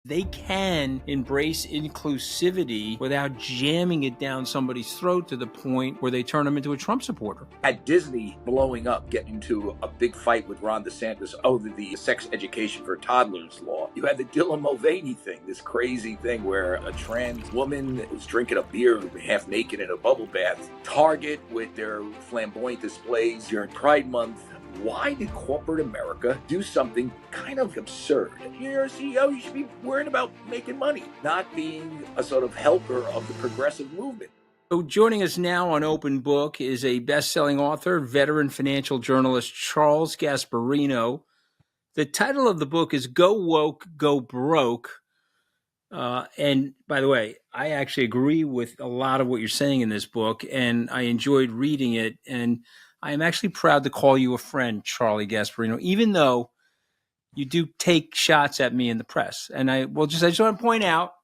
They can embrace inclusivity without jamming it down somebody's throat to the point where they turn them into a Trump supporter. At Disney blowing up, getting into a big fight with Ron DeSantis over the sex education for toddlers law. You had the Dylan Mulvaney thing, this crazy thing where a trans woman was drinking a beer half naked in a bubble bath. Target with their flamboyant displays during Pride Month. Why did corporate America do something kind of absurd? You're a CEO, you should be worrying about making money, not being a sort of helper of the progressive movement. So joining us now on Open Book is a best-selling author, veteran financial journalist Charles Gasparino. The title of the book is Go Woke, Go Broke. And by the way, I actually agree with a lot of what you're saying in this book, and I enjoyed reading it. And I am actually proud to call you a friend, Charlie Gasparino, even though you do take shots at me in the press. And I just want to point out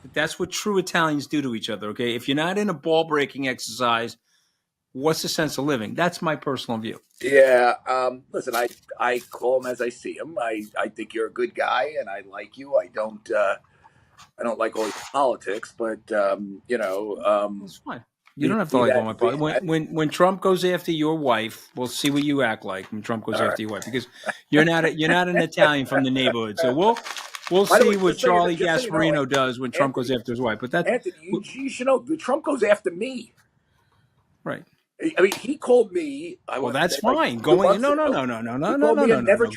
that that's what true Italians do to each other. Okay, if you're not in a ball-breaking exercise, what's the sense of living? That's my personal view. Yeah. Listen, I call him as I see him. I think you're a good guy, and I like you. I don't like all your politics, but It's fine. You don't have to like all my politics. When Trump goes after your wife, we'll see what you act like when Trump goes after your wife, because you're not an Italian from the neighborhood. So we'll see what Charlie Gasparino does when Trump goes after his wife. But that, Anthony, you should know, Trump goes after me. Right. I mean, he called me. Well, that's fine. No.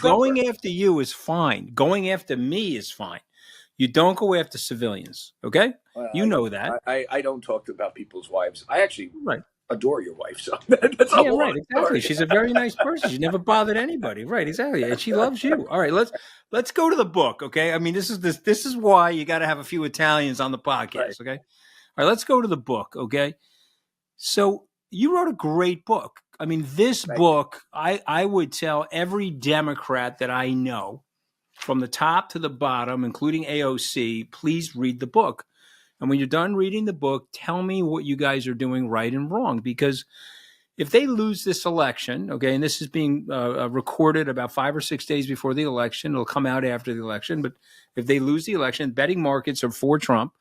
Going after you is fine. Going after me is fine. You don't go after civilians, okay? Well, you know that. I don't talk about people's wives. I actually adore your wife, so that's right. Exactly. She's a very nice person. She never bothered anybody. Right. Exactly. And she loves you. All right. Let's go to the book. Okay. I mean, this is why you got to have a few Italians on the podcast. Right. Okay. All right. Let's go to the book. Okay. So you wrote a great book. I mean, this book, I would tell every Democrat that I know, from the top to the bottom, including AOC, please read the book. And when you're done reading the book, tell me what you guys are doing right and wrong. Because if they lose this election, okay, and this is being recorded about 5 or 6 days before the election, it'll come out after the election. But if they lose the election, betting markets are for Trump.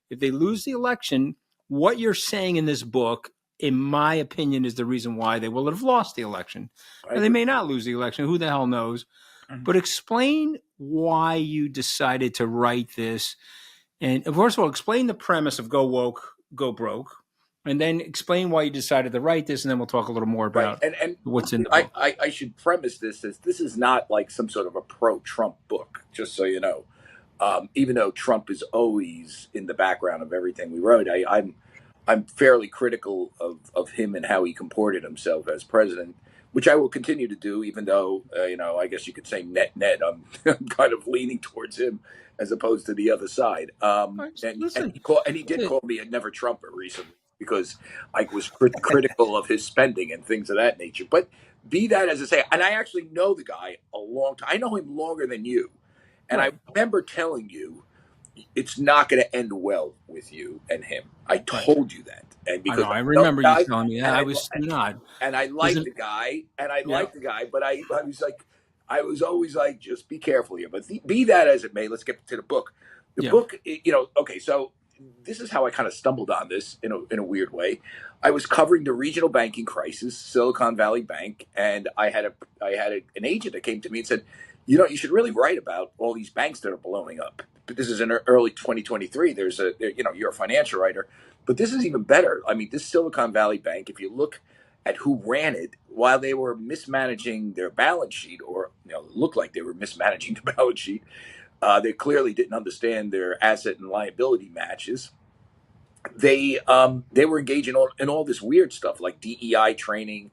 If they lose the election, what you're saying in this book, in my opinion, is the reason why they will have lost the election. And they may not lose the election. Who the hell knows? Mm-hmm. But explain why you decided to write this. And first of all, explain the premise of Go Woke, Go Broke, and then explain why you decided to write this, and then we'll talk a little more about and what's in the book. I should premise this as this is not like some sort of a pro-Trump book, just so you know. Even though Trump is always in the background of everything we wrote, I'm fairly critical of him and how he comported himself as president, which I will continue to do, even though, I guess you could say net, I'm kind of leaning towards him as opposed to the other side. And he did call me a never Trumper recently because I was critical of his spending and things of that nature. But be that as I say, and I actually know the guy a long time. I know him longer than you. And I remember telling you, it's not going to end well with you and him. I told you that. And because I remember you telling me that. I was not. And I liked the guy, but I was like, I was always like, just be careful here. But be that as it may, let's get to the book. The book, okay, so this is how I kind of stumbled on this in a weird way. I was covering the regional banking crisis, Silicon Valley Bank, and I had an agent that came to me and said, you should really write about all these banks that are blowing up. But this is in early 2023. You're a financial writer, but this is even better. I mean, this Silicon Valley Bank, if you look at who ran it, while they were mismanaging their balance sheet, or looked like they were mismanaging the balance sheet, they clearly didn't understand their asset and liability matches. They were engaging in all this weird stuff like DEI training.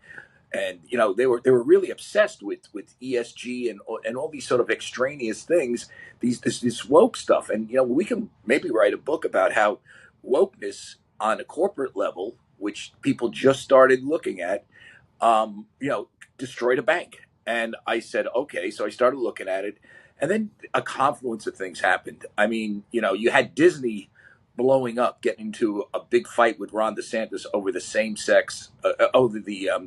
And they were really obsessed with ESG and all these sort of extraneous things, this woke stuff. And we can maybe write a book about how wokeness on a corporate level, which people just started looking at, destroyed a bank. And I said, okay, so I started looking at it, and then a confluence of things happened. I mean, you had Disney blowing up, getting into a big fight with Ron DeSantis over the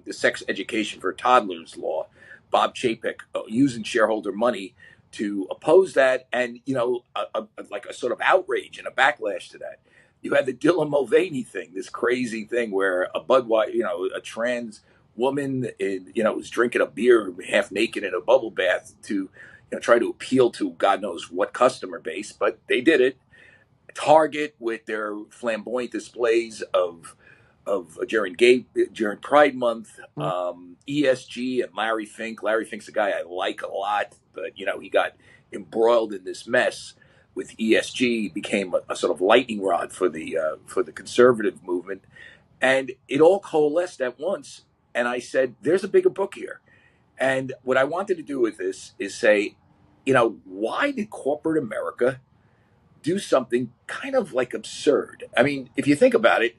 the sex education for toddlers law. Bob Chapek using shareholder money to oppose that, and like a sort of outrage and a backlash to that. You had the Dylan Mulvaney thing, this crazy thing where a Budweiser, a trans woman, was drinking a beer half naked in a bubble bath to, try to appeal to God knows what customer base, but they did it. Target with their flamboyant displays during Pride Month, ESG and Larry Fink. Larry Fink's a guy I like a lot, but he got embroiled in this mess with ESG, became a sort of lightning rod for the conservative movement, and it all coalesced at once. And I said, "There's a bigger book here." And what I wanted to do with this is say, why did corporate America do something kind of like absurd? I mean, if you think about it,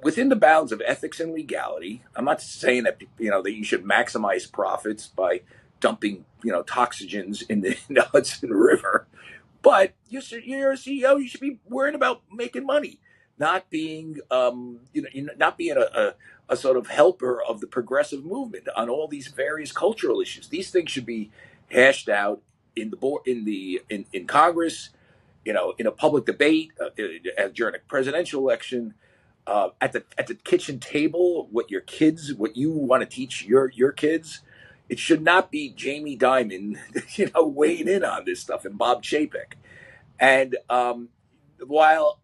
within the bounds of ethics and legality, I'm not saying that that you should maximize profits by dumping toxins in the Hudson River, but you're a CEO. You should be worrying about making money, not being not being a sort of helper of the progressive movement on all these various cultural issues. These things should be hashed out in the board in Congress, in a public debate during a presidential election, at the kitchen table. What you want to teach your kids. It should not be Jamie Dimon, weighing in on this stuff, and Bob Chapek. And while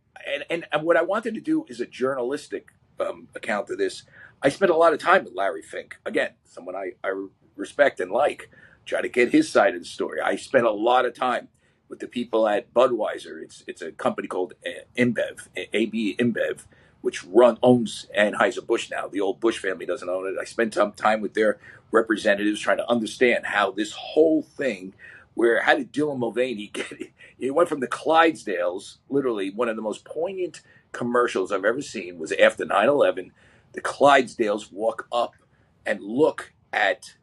and what I wanted to do is a journalistic account of this. I spent a lot of time with Larry Fink, again, someone I respect and like. Try to get his side of the story. I spent a lot of time with the people at Budweiser. It's a company called InBev, AB InBev, which owns Anheuser-Busch now. The old Bush family doesn't own it. I spent some time with their representatives trying to understand how this whole thing, how did Dylan Mulvaney get it? It went from the Clydesdales, literally one of the most poignant commercials I've ever seen was after 9/11. The Clydesdales walk up and look at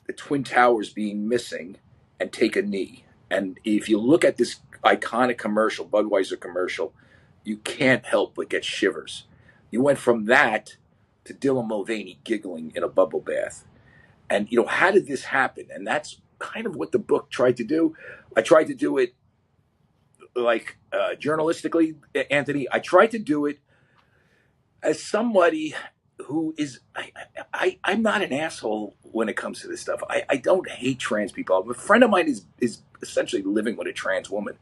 the Twin Towers being missing and take a knee. And if you look at this iconic commercial, Budweiser commercial, you can't help but get shivers. You went from that to Dylan Mulvaney giggling in a bubble bath. And, how did this happen? And that's kind of what the book tried to do. I tried to do it like journalistically, Anthony. I tried to do it as somebody who is, I'm not an asshole when it comes to this stuff. I don't hate trans people. A friend of mine is essentially living with a trans woman.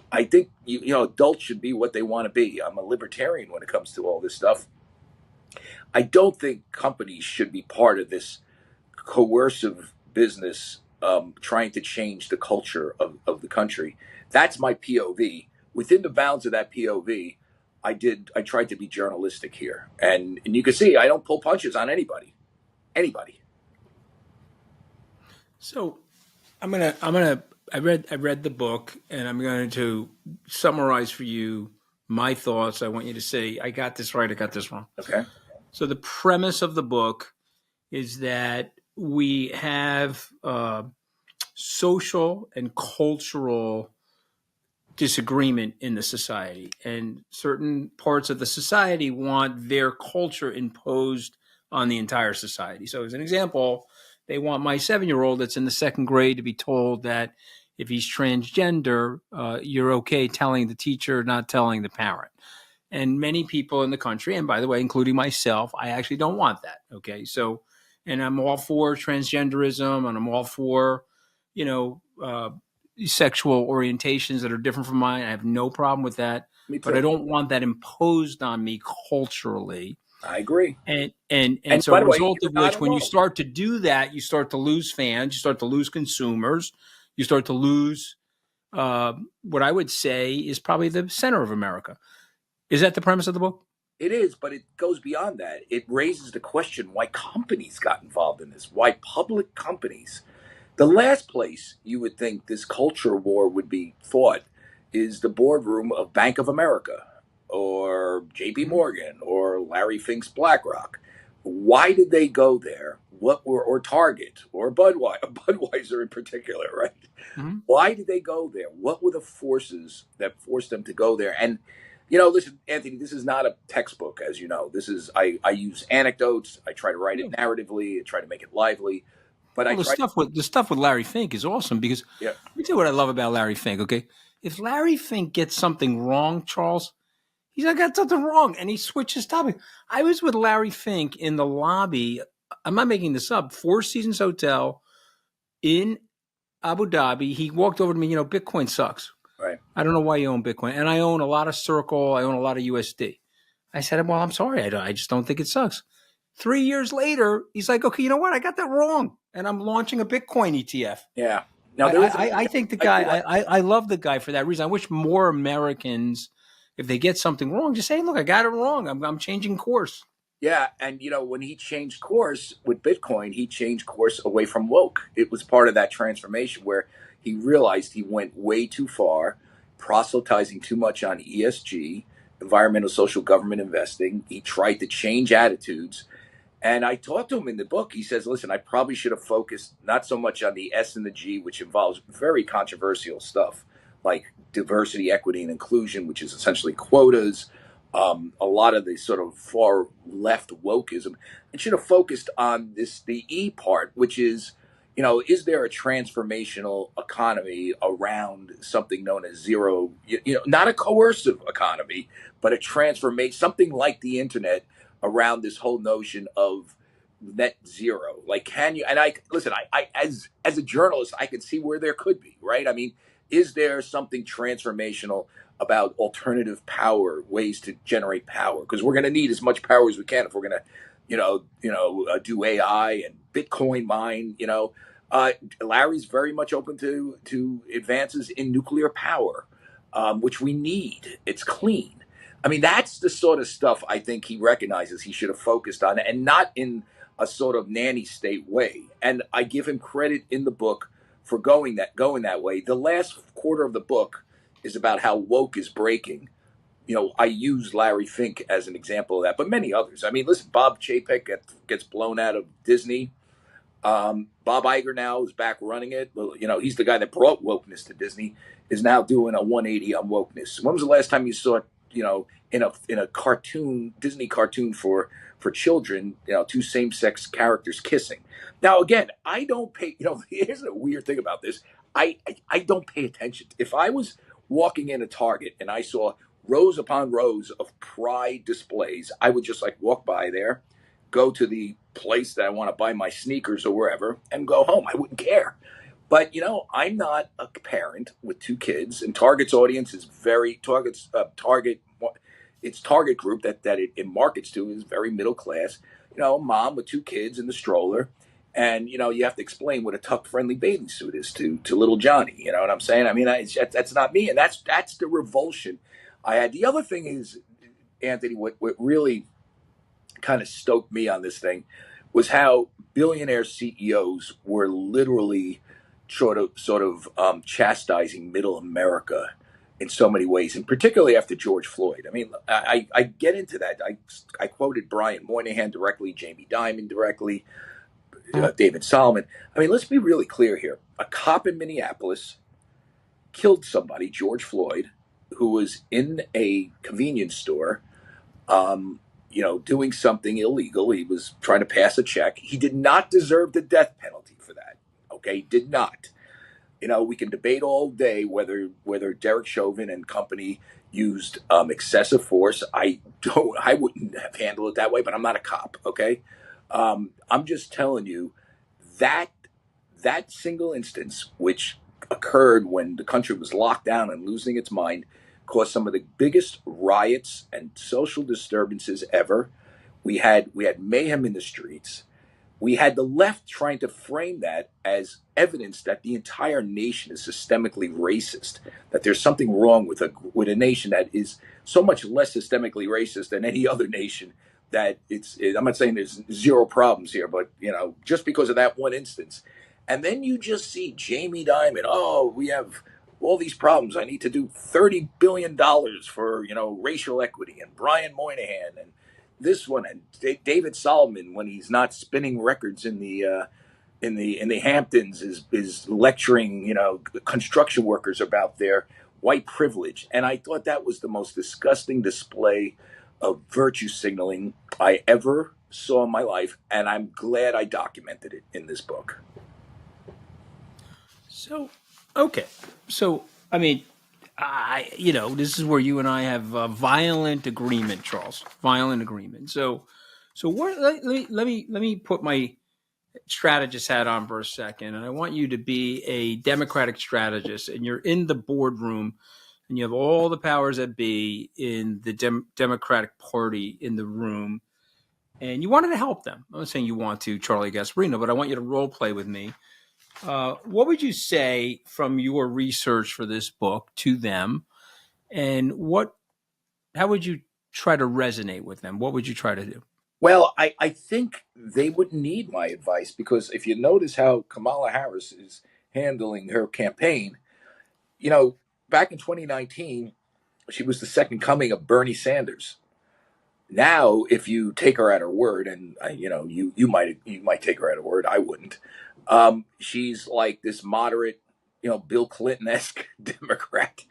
I think adults should be what they want to be. I'm a libertarian when it comes to all this stuff. I don't think companies should be part of this coercive business trying to change the culture of the country. That's my POV. Within the bounds of that POV, I tried to be journalistic here, and you can see I don't pull punches on anybody. So I read the book, and I'm going to summarize for you my thoughts. I want you to say, I got this right, I got this wrong. Okay. So the premise of the book is that we have social and cultural disagreement in the society, and certain parts of the society want their culture imposed on the entire society. So as an example, they want my 7-year-old that's in the second grade to be told that if he's transgender, you're okay telling the teacher, not telling the parent. And many people in the country, and by the way, including myself, I actually don't want that. Okay. So, and I'm all for transgenderism, and I'm all for, sexual orientations that are different from mine. I have no problem with that. Me too. But I don't want that imposed on me culturally. I agree. And so a result of which, when you start to do that, you start to lose fans, you start to lose consumers, you start to lose what I would say is probably the center of America. Is that the premise of the book? It is, but it goes beyond that. It raises the question why companies got involved in this, why public companies. The last place you would think this culture war would be fought is the boardroom of Bank of America or JP Morgan or Larry Fink's BlackRock. Why did they go there? Or Target or Budweiser in particular, right? Mm-hmm. Why did they go there? What were the forces that forced them to go there? And listen, Anthony, this is not a textbook, as you know. This is I use anecdotes. I try to write it narratively. I try to make it lively. But I Well, tried. the stuff with Larry Fink is awesome because Yeah. let me tell you what I love about Larry Fink. Okay, if Larry Fink gets something wrong, Charles, he's like, got something wrong, and he switches topic. I was with Larry Fink in the lobby. I'm not making this up. Four Seasons Hotel in Abu Dhabi. He walked over to me. Bitcoin sucks. Right. I don't know why you own Bitcoin, and I own a lot of Circle. I own a lot of USD. I said, well, I'm sorry. I just don't think it sucks. 3 years later, he's like, okay, you know what? I got that wrong, and I'm launching a Bitcoin ETF. Yeah. Now I, there is. I think the I do guy, like. I love the guy for that reason. I wish more Americans, if they get something wrong, just say, look, I got it wrong. I'm changing course. Yeah, and when he changed course with Bitcoin, he changed course away from woke. It was part of that transformation where he realized he went way too far, proselytizing too much on ESG, environmental social government investing. He tried to change attitudes. And I talked to him in the book. He says, listen, I probably should have focused not so much on the S and the G, which involves very controversial stuff like diversity, equity, and inclusion, which is essentially quotas, a lot of the sort of far left wokeism, and should have focused on the E part, which is there a transformational economy around something known as zero, not a coercive economy, but a transformation, something like the internet around this whole notion of net zero. Like, can you? And I listen. I as a journalist, I can see where there could be. Right. I mean, is there something transformational about alternative power, ways to generate power? Because we're going to need as much power as we can if we're going to, do AI and Bitcoin mine. Larry's very much open to advances in nuclear power, which we need. It's clean. I mean, that's the sort of stuff I think he recognizes he should have focused on, and not in a sort of nanny state way. And I give him credit in the book for going that way. The last quarter of the book is about how woke is breaking. I use Larry Fink as an example of that, but many others. I mean, listen, Bob Chapek gets blown out of Disney. Bob Iger now is back running it. Well, he's the guy that brought wokeness to Disney. Is now doing a 180 on wokeness. When was the last time you saw, in a cartoon, Disney cartoon for children, two same sex characters kissing? Now, again, I don't pay. Here's a weird thing about this. I don't pay attention. If I was walking in a Target and I saw rows upon rows of pride displays, I would just like walk by there, go to the place that I want to buy my sneakers or wherever, and go home. I wouldn't care. But I'm not a parent with two kids, and Target's audience is Target. Its target group that it markets to is very middle class. A mom with two kids in the stroller, and you have to explain what a tuck friendly bathing suit is to little Johnny. You know what I'm saying? I mean, that's not me, and that's the revulsion I had. The other thing is, Anthony, what really kind of stoked me on this thing was how billionaire CEOs were literally sort of chastising middle America in so many ways, and particularly after George Floyd. I mean, I get into that. I quoted Brian Moynihan directly, Jamie Dimon directly, David Solomon. I mean, let's be really clear here. A cop in Minneapolis killed somebody, George Floyd, who was in a convenience store, doing something illegal. He was trying to pass a check. He did not deserve the death penalty for that. Okay, did not. We can debate all day whether Derek Chauvin and company used excessive force. I wouldn't have handled it that way, but I'm not a cop. Okay, I'm just telling you that that single instance, which occurred when the country was locked down and losing its mind, caused some of the biggest riots and social disturbances ever. We had mayhem in the streets. We had the left trying to frame that as evidence that the entire nation is systemically racist, that there's something wrong with a nation that is so much less systemically racist than any other nation. I'm not saying there's zero problems here, but just because of that one instance. And then you just see Jamie Dimon. Oh, we have all these problems. I need to do $30 billion for racial equity, and Brian Moynihan and this one, and David Solomon, when he's not spinning records in the Hamptons, is lecturing construction workers about their white privilege. And I thought that was the most disgusting display of virtue signaling I ever saw in my life, and I'm glad I documented it in this book. So, okay. So, I mean, this is where you and I have violent agreement, Charles. Violent agreement. So what? Let me put my strategist hat on for a second, and I want you to be a Democratic strategist, and you're in the boardroom, and you have all the powers that be in the Democratic Party in the room, and you wanted to help them. I'm not saying you want to, Charlie Gasparino, but I want you to role play with me. What would you say from your research for this book to them, and how would you try to resonate with them? What would you try to do? Well, I think they wouldn't need my advice because if you notice how Kamala Harris is handling her campaign, you know, back in 2019, she was the second coming of Bernie Sanders. Now, if you take her at her word, and you might take her at her word, I wouldn't. She's like this moderate, Bill Clinton esque Democrat.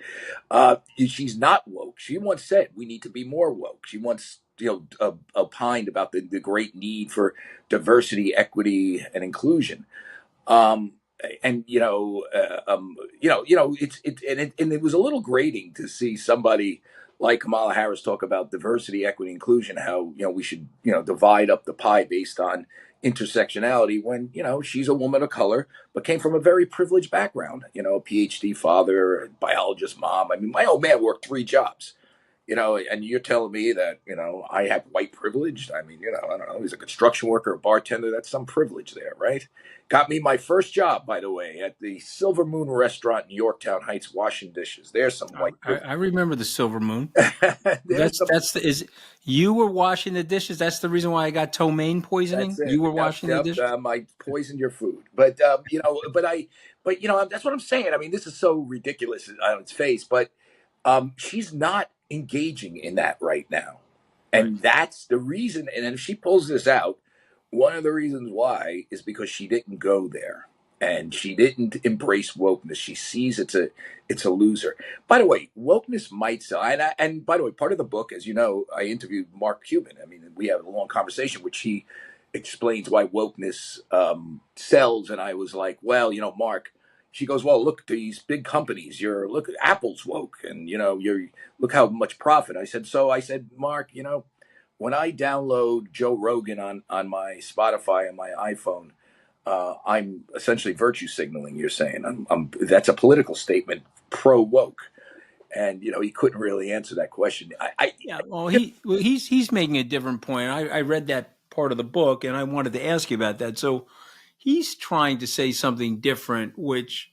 She's not woke. She once said we need to be more woke. She once, opined about the great need for diversity, equity, and inclusion. Um, and it was a little grating to see somebody like Kamala Harris talk about diversity, equity, inclusion, how we should divide up the pie based on intersectionality when she's a woman of color but came from a very privileged background, a PhD father, a biologist mom. I mean, my old man worked 3 jobs, and you're telling me that, I have white privilege. I mean, I don't know, he's a construction worker, a bartender. That's some privilege there, right? Got me my first job, by the way, at the Silver Moon restaurant in Yorktown Heights, washing dishes. There's some white I remember the Silver Moon. There's some. Is you were washing the dishes? That's the reason why I got ptomaine poisoning. That's it. You were Yep, washing the yep. dishes. I poisoned your food, but that's what I'm saying. I mean, this is so ridiculous on its face, but she's not engaging in that right now, Right. and that's the reason. And if she pulls this out, one of the reasons why is because she didn't go there and she didn't embrace wokeness. She sees it's a loser. By the way, wokeness might sell. And by the way, part of the book, as you know, I interviewed Mark Cuban. I mean, we had a long conversation, which he explains why wokeness sells. And I was like, well, Mark. She goes, well, look, these big companies. Look, Apple's woke, and you're look how much profit. I said, Mark, when I download Joe Rogan on my Spotify and my iPhone, I'm essentially virtue signaling. You're saying that's a political statement, pro woke, and he couldn't really answer that question. Yeah. Well, he's making a different point. I read that part of the book, and I wanted to ask you about that. So he's trying to say something different, which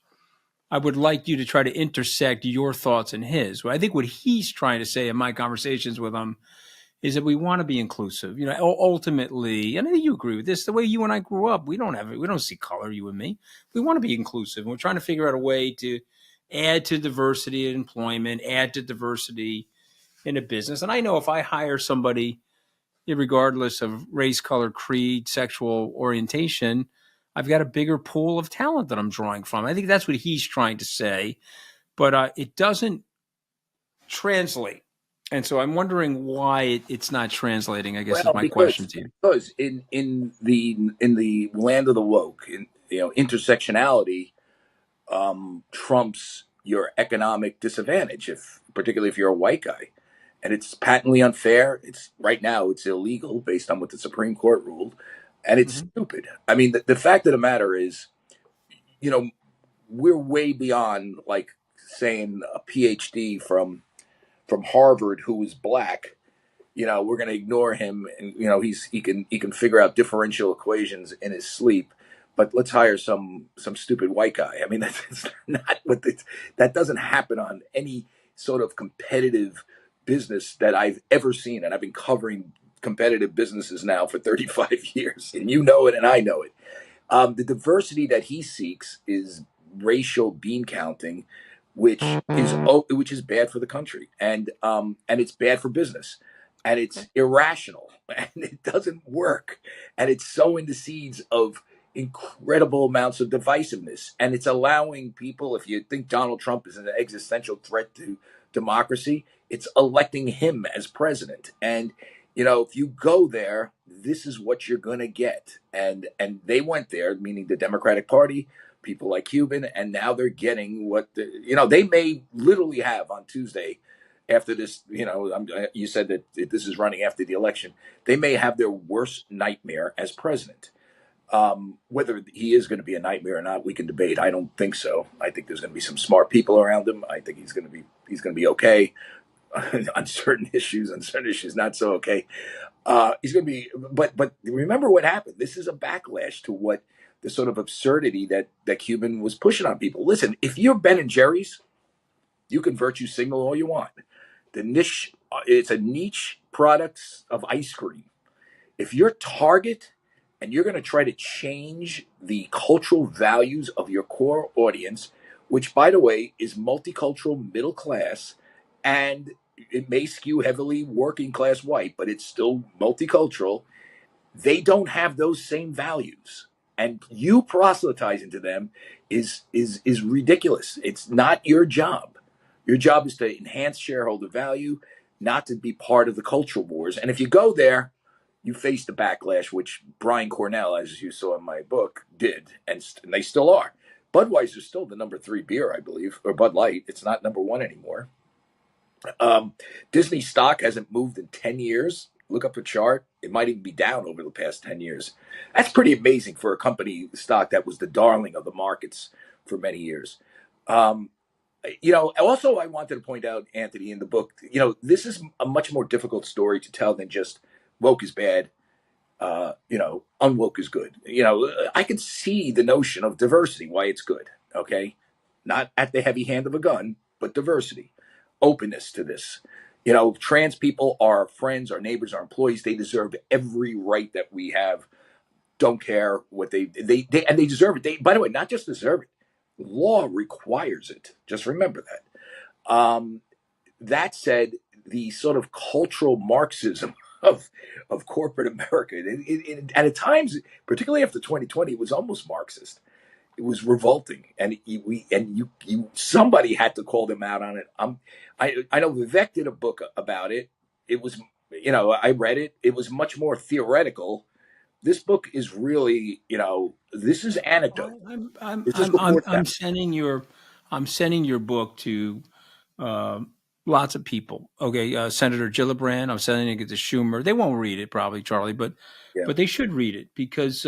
I would like you to try to intersect your thoughts and his. I think what he's trying to say in my conversations with him is that we want to be inclusive. Ultimately, and I think you agree with this. The way you and I grew up, we don't see color, you and me. We want to be inclusive. And we're trying to figure out a way to add to diversity in employment, add to diversity in a business. And I know if I hire somebody, regardless of race, color, creed, sexual orientation, I've got a bigger pool of talent that I'm drawing from. I think that's what he's trying to say, but it doesn't translate. And so I'm wondering why it's not translating, I guess, is well, my question to you. because in the land of the woke, intersectionality trumps your economic disadvantage, if particularly if you're a white guy, and it's patently unfair. It's right now it's illegal based on what the Supreme Court ruled, and it's stupid. I mean, the fact of the matter is, you know, we're way beyond like saying a PhD from Harvard who is black. We're going to ignore him, and he can figure out differential equations in his sleep. But let's hire some stupid white guy. I mean, that's not that doesn't happen on any sort of competitive business that I've ever seen, and I've been covering competitive businesses now for 35 years, and you know it, and I know it. The diversity that he seeks is racial bean counting, which is bad for the country, and it's bad for business, and it's irrational, and it doesn't work, and it's sowing the seeds of incredible amounts of divisiveness, and it's allowing people. If you think Donald Trump is an existential threat to democracy, it's electing him as president, and if you go there, this is what you're going to get. And they went there, meaning the Democratic Party, people like Cuban, and now they're getting what they may literally have on Tuesday after this. You said that this is running after the election. They may have their worst nightmare as president. Whether he is going to be a nightmare or not, we can debate. I don't think so. I think there's going to be some smart people around him. I think he's going to be okay on certain issues, not so okay. He's going to be, but remember what happened. This is a backlash to what the sort of absurdity that Cuban was pushing on people. Listen, if you're Ben and Jerry's, you can virtue signal all you want. The niche, it's a niche product of ice cream. If you're Target and you're going to try to change the cultural values of your core audience, which by the way is multicultural, middle class, and it may skew heavily working class white, but it's still multicultural. They don't have those same values, and you proselytizing to them is ridiculous. It's not your job. Your job is to enhance shareholder value, not to be part of the cultural wars. And if you go there, you face the backlash, which Brian Cornell, as you saw in my book, did, and they still are. Budweiser's still the number 3 beer, I believe, or Bud Light. It's not number 1 anymore. Disney stock hasn't moved in 10 years. Look up the chart. It might even be down over the past 10 years. That's pretty amazing for a company stock that was the darling of the markets for many years. Also, I wanted to point out, Anthony, in the book, this is a much more difficult story to tell than just woke is bad, unwoke is good. I can see the notion of diversity, why it's good, okay? Not at the heavy hand of a gun, but diversity, openness to this. Trans people are friends, our neighbors, our employees. They deserve every right that we have. Don't care what they and they deserve it. They, by the way, not just deserve it. Law requires it. Just remember that. That said, the sort of cultural Marxism of corporate America, at times, particularly after 2020, it was almost Marxist. It was revolting, and somebody had to call them out on it. I know Vivek did a book about it. It was, I read it. It was much more theoretical. This book is really, this is anecdote. It's just report I'm sending your book to uh, lots of people. Okay, Senator Gillibrand. I'm sending it to Schumer. They won't read it probably, Charlie, but Yeah. they should read it because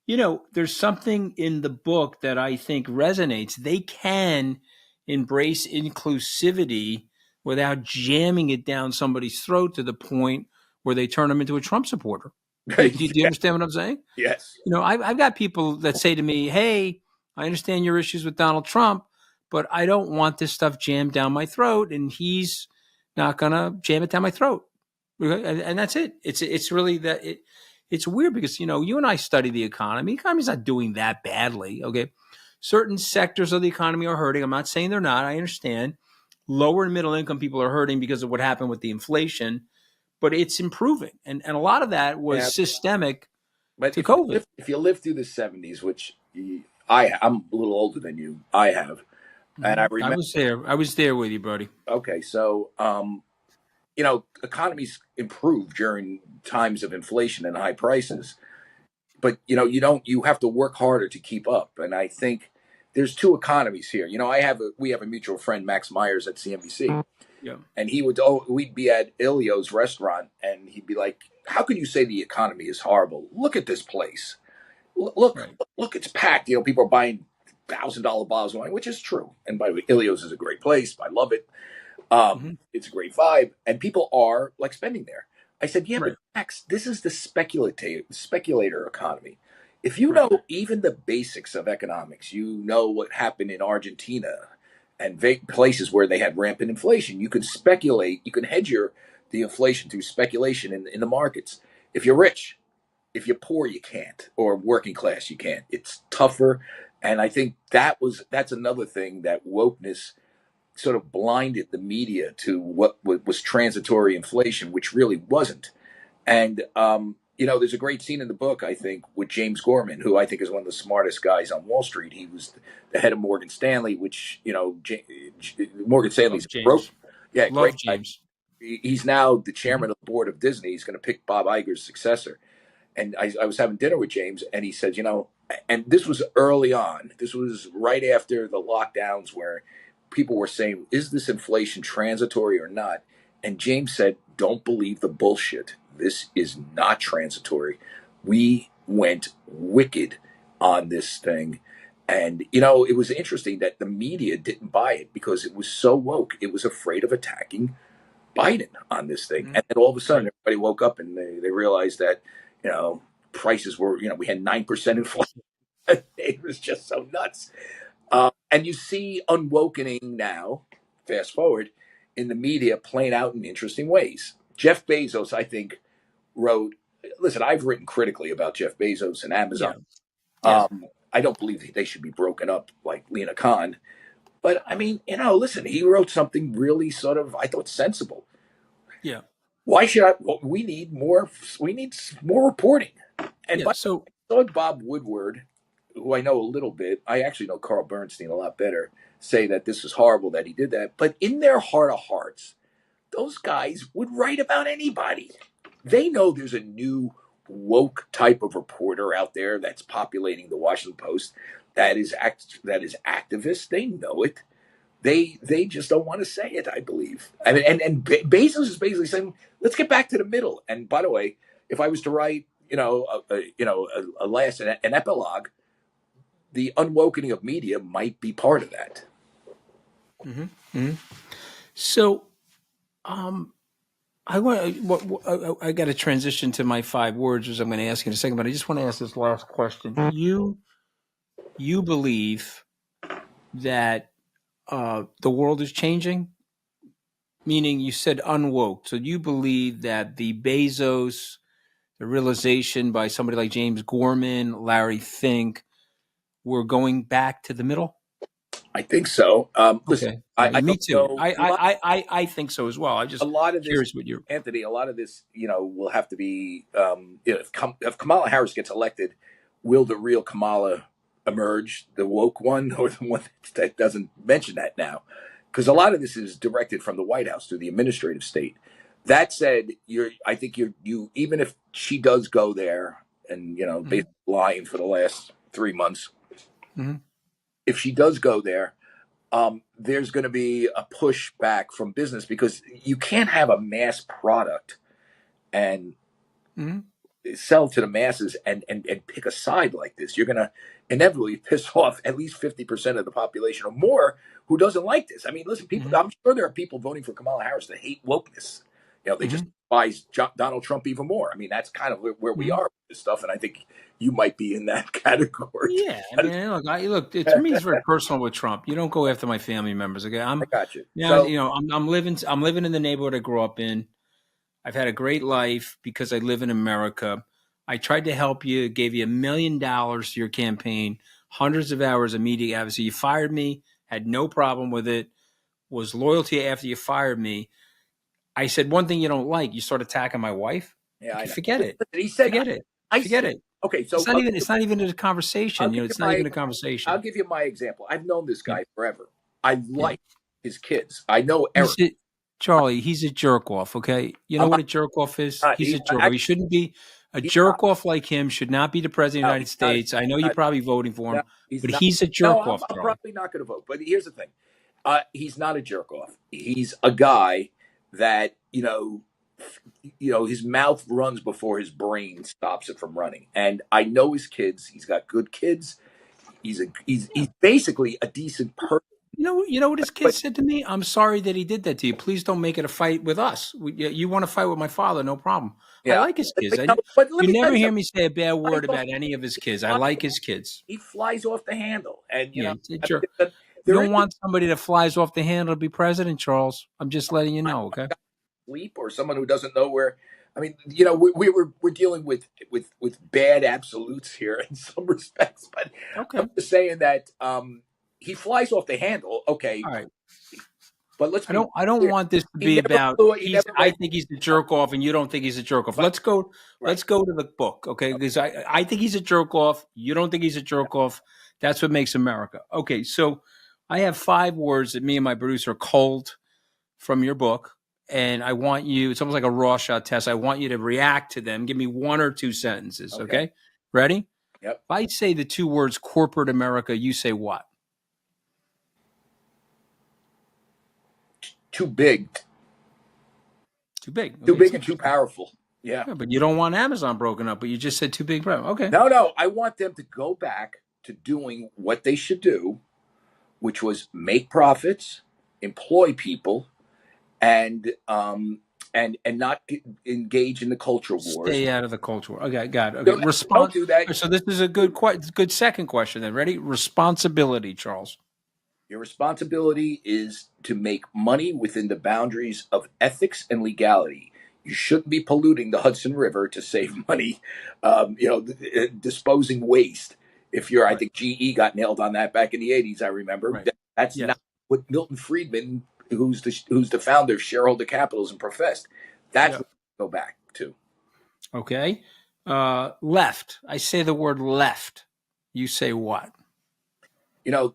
there's something in the book that I think resonates. They can embrace inclusivity without jamming it down somebody's throat to the point where they turn them into a Trump supporter. Do you understand what I'm saying? Yes. I've got people that say to me, "Hey, I understand your issues with Donald Trump, but I don't want this stuff jammed down my throat, and he's not gonna jam it down my throat." And that's it. It's really that it. It's weird because you and I study the economy. The economy's not doing that badly. Okay, certain sectors of the economy are hurting. I'm not saying they're not. I understand. Lower and middle income people are hurting because of what happened with the inflation, but it's improving, and a lot of that was systemic But to COVID. if you live through the 70s, which I'm a little older than you, I have, and I remember. I was there with you, buddy. Okay, so economies improve during times of inflation and high prices, but you have to work harder to keep up. And I think there's two economies here. We have a mutual friend, Max Myers at CNBC, Yeah. and we'd be at Ilio's restaurant, and he'd be like, "How can you say the economy is horrible? Look at this place. Look, Right. look, it's packed. People are buying $1,000 bottles of wine," which is true. And by the way, Ilio's is a great place. I love it. It's a great vibe, and people are like spending there. I said, "Yeah, Right. but Max, this is the speculator economy. If you Right. know even the basics of economics, you know what happened in Argentina and places where they had rampant inflation. You can speculate. You can hedge the inflation through speculation in the markets. If you're rich, if you're poor, you can't, or working class, you can't. It's tougher." And I think that's another thing that wokeness sort of blinded the media to what was transitory inflation, which really wasn't. And there's a great scene in the book, I think, with James Gorman, who I think is one of the smartest guys on Wall Street. He was the head of Morgan Stanley, which Morgan Stanley's broke. Yeah, great Love guy. James. He's now the chairman of the board of Disney. He's going to pick Bob Iger's successor. And I was having dinner with James, and he said, and this was early on. This was right after the lockdowns where people were saying, is this inflation transitory or not? And James said, don't believe the bullshit. This is not transitory. We went wicked on this thing. And, it was interesting that the media didn't buy it because it was so woke. It was afraid of attacking Biden on this thing. And then all of a sudden, everybody woke up and they realized that, prices were, we had 9% inflation. It was just so nuts. And you see unwokening now, fast forward, in the media playing out in interesting ways. Jeff Bezos, I think, wrote, listen, I've written critically about Jeff Bezos and Amazon. I don't believe they should be broken up like Lena Khan. But I mean, listen, he wrote something really sort of, I thought, sensible. Yeah. Why should I? Well, we need more reporting. And I saw Bob Woodward, who I know a little bit. I actually know Carl Bernstein a lot better. Say that this is horrible that he did that, but in their heart of hearts, those guys would write about anybody. They know there's a new woke type of reporter out there that's populating the Washington Post that is activist. They know it. They just don't want to say it, I believe. I mean, and Bezos is basically saying, let's get back to the middle. And by the way, if I was to write, a last an epilogue, the unwokening of media might be part of that. Mm-hmm. Mm-hmm. So, I got to transition to my 5 words, which I'm going to ask you in a second. But I just want to ask this last question. You believe that the world is changing? Meaning, you said unwoke. So you believe that the Bezos, the realization by somebody like James Gorman, Larry Fink, we're going back to the middle? I think so. Listen, okay. Me too. I think so as well. I just a lot of curious this, what you're. Anthony. A lot of this, will have to be if Kamala Harris gets elected, will the real Kamala emerge, the woke one, or the one that doesn't mention that now? Because a lot of this is directed from the White House to the administrative state. That said, I think you even if she does go there and basically lying for the last 3 months, if she does go there, there's going to be a pushback from business because you can't have a mass product and sell to the masses and pick a side like this. You're going to inevitably piss off at least 50% of the population or more who doesn't like this. I mean, listen, people. I'm sure there are people voting for Kamala Harris that hate wokeness. They just despise Donald Trump even more. I mean, that's kind of where we are with this stuff, and I think you might be in that category. Yeah, I mean, look. To me, it's very personal with Trump. You don't go after my family members. Okay, I got you. Now, I'm living in the neighborhood I grew up in. I've had a great life because I live in America. I tried to help you, gave you $1 million to your campaign, hundreds of hours of media advocacy. You fired me, had no problem with it, was loyal to you after you fired me. I said one thing you don't like. You start attacking my wife. Yeah, forget it. He said, forget it. Forget it. Okay, so it's not even a conversation. It's not even a conversation. I'll give you my example. I've known this guy forever. I like his kids. I know Eric. Charlie, he's a jerk off. Okay, you know what a jerk off is? He's a jerk off. He shouldn't be a jerk off like him. Should not be the president of the United States. I know you're probably voting for him, but he's a jerk off. I'm probably not going to vote. But here's the thing: he's not a jerk off. He's a guy that his mouth runs before his brain stops it from running. And I know his kids. He's got good kids. He's basically a decent person. You know what his kids said to me? I'm sorry that he did that to you. Please don't make it a fight with us. You want to fight with my father? No problem. Yeah. I like his kids. You never hear me say a bad word about any of his kids. I like his kids. He flies off the handle, and you don't want somebody that flies off the handle to be president, Charles. I'm just letting you know, okay? Sleep or someone who doesn't know where. I mean, we're dealing with bad absolutes here in some respects, but I'm just saying that he flies off the handle. Okay, all right. But let's. I don't want this to be about. I think he's a jerk off, and you don't think he's a jerk off. Let's go. Right. Let's go to the book, okay? Because I think he's a jerk off. You don't think he's a jerk off. That's what makes America. Okay, so I have 5 words that me and my producer culled from your book. And I want you, it's almost like a raw shot test. I want you to react to them. Give me 1 or 2 sentences. Okay? Ready? Yep. If I say the two words corporate America, you say what? Too big. Too big. Too Okay, it's big and too interesting. powerful. Yeah. Yeah, but you don't want Amazon broken up, but you just said too big. Okay. No. I want them to go back to doing what they should do, which was make profits, employ people, and not engage in the culture wars. Stay out of the culture war. Okay, got it. Okay, Don't do that. So this is a good second question then. Ready? Responsibility, Charles. Your responsibility is to make money within the boundaries of ethics and legality. You shouldn't be polluting the Hudson River to save money, disposing waste. If you're, I Right. think GE got nailed on that back in the '80s. I remember Right. that's Yes. not what Milton Friedman, who's the founder of shareholder capitalism, professed. That's Yeah. what we go back to. Okay. Left. I say the word left. You say what?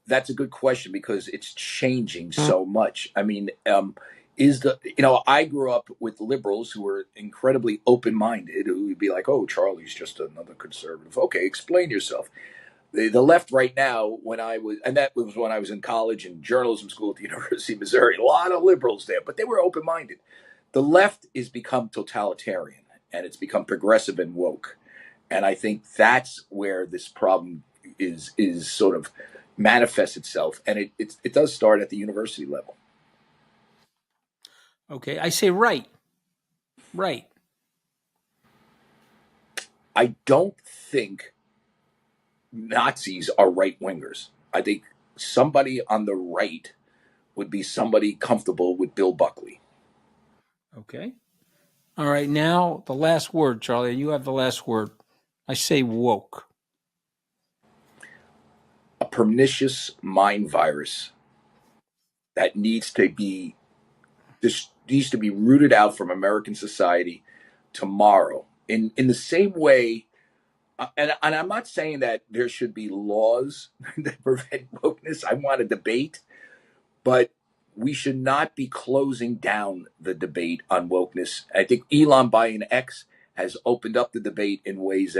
That's a good question because it's changing so much. I mean, I grew up with liberals who were incredibly open minded, who would be like, oh, Charlie's just another conservative. Okay, explain yourself. The left right now, and that was when I was in college and journalism school at the University of Missouri, a lot of liberals there, but they were open minded. The left has become totalitarian and it's become progressive and woke. And I think that's where this problem is sort of manifests itself, and it does start at the university level. Okay, I say right. Right. I don't think Nazis are right wingers. I think somebody on the right would be somebody comfortable with Bill Buckley. Okay. All right, now the last word, Charlie. You have the last word. I say woke. A pernicious mind virus that needs to be rooted out from American society tomorrow. In the same way, and I'm not saying that there should be laws that prevent wokeness. I want a debate, but we should not be closing down the debate on wokeness. I think Elon buying X has opened up the debate in ways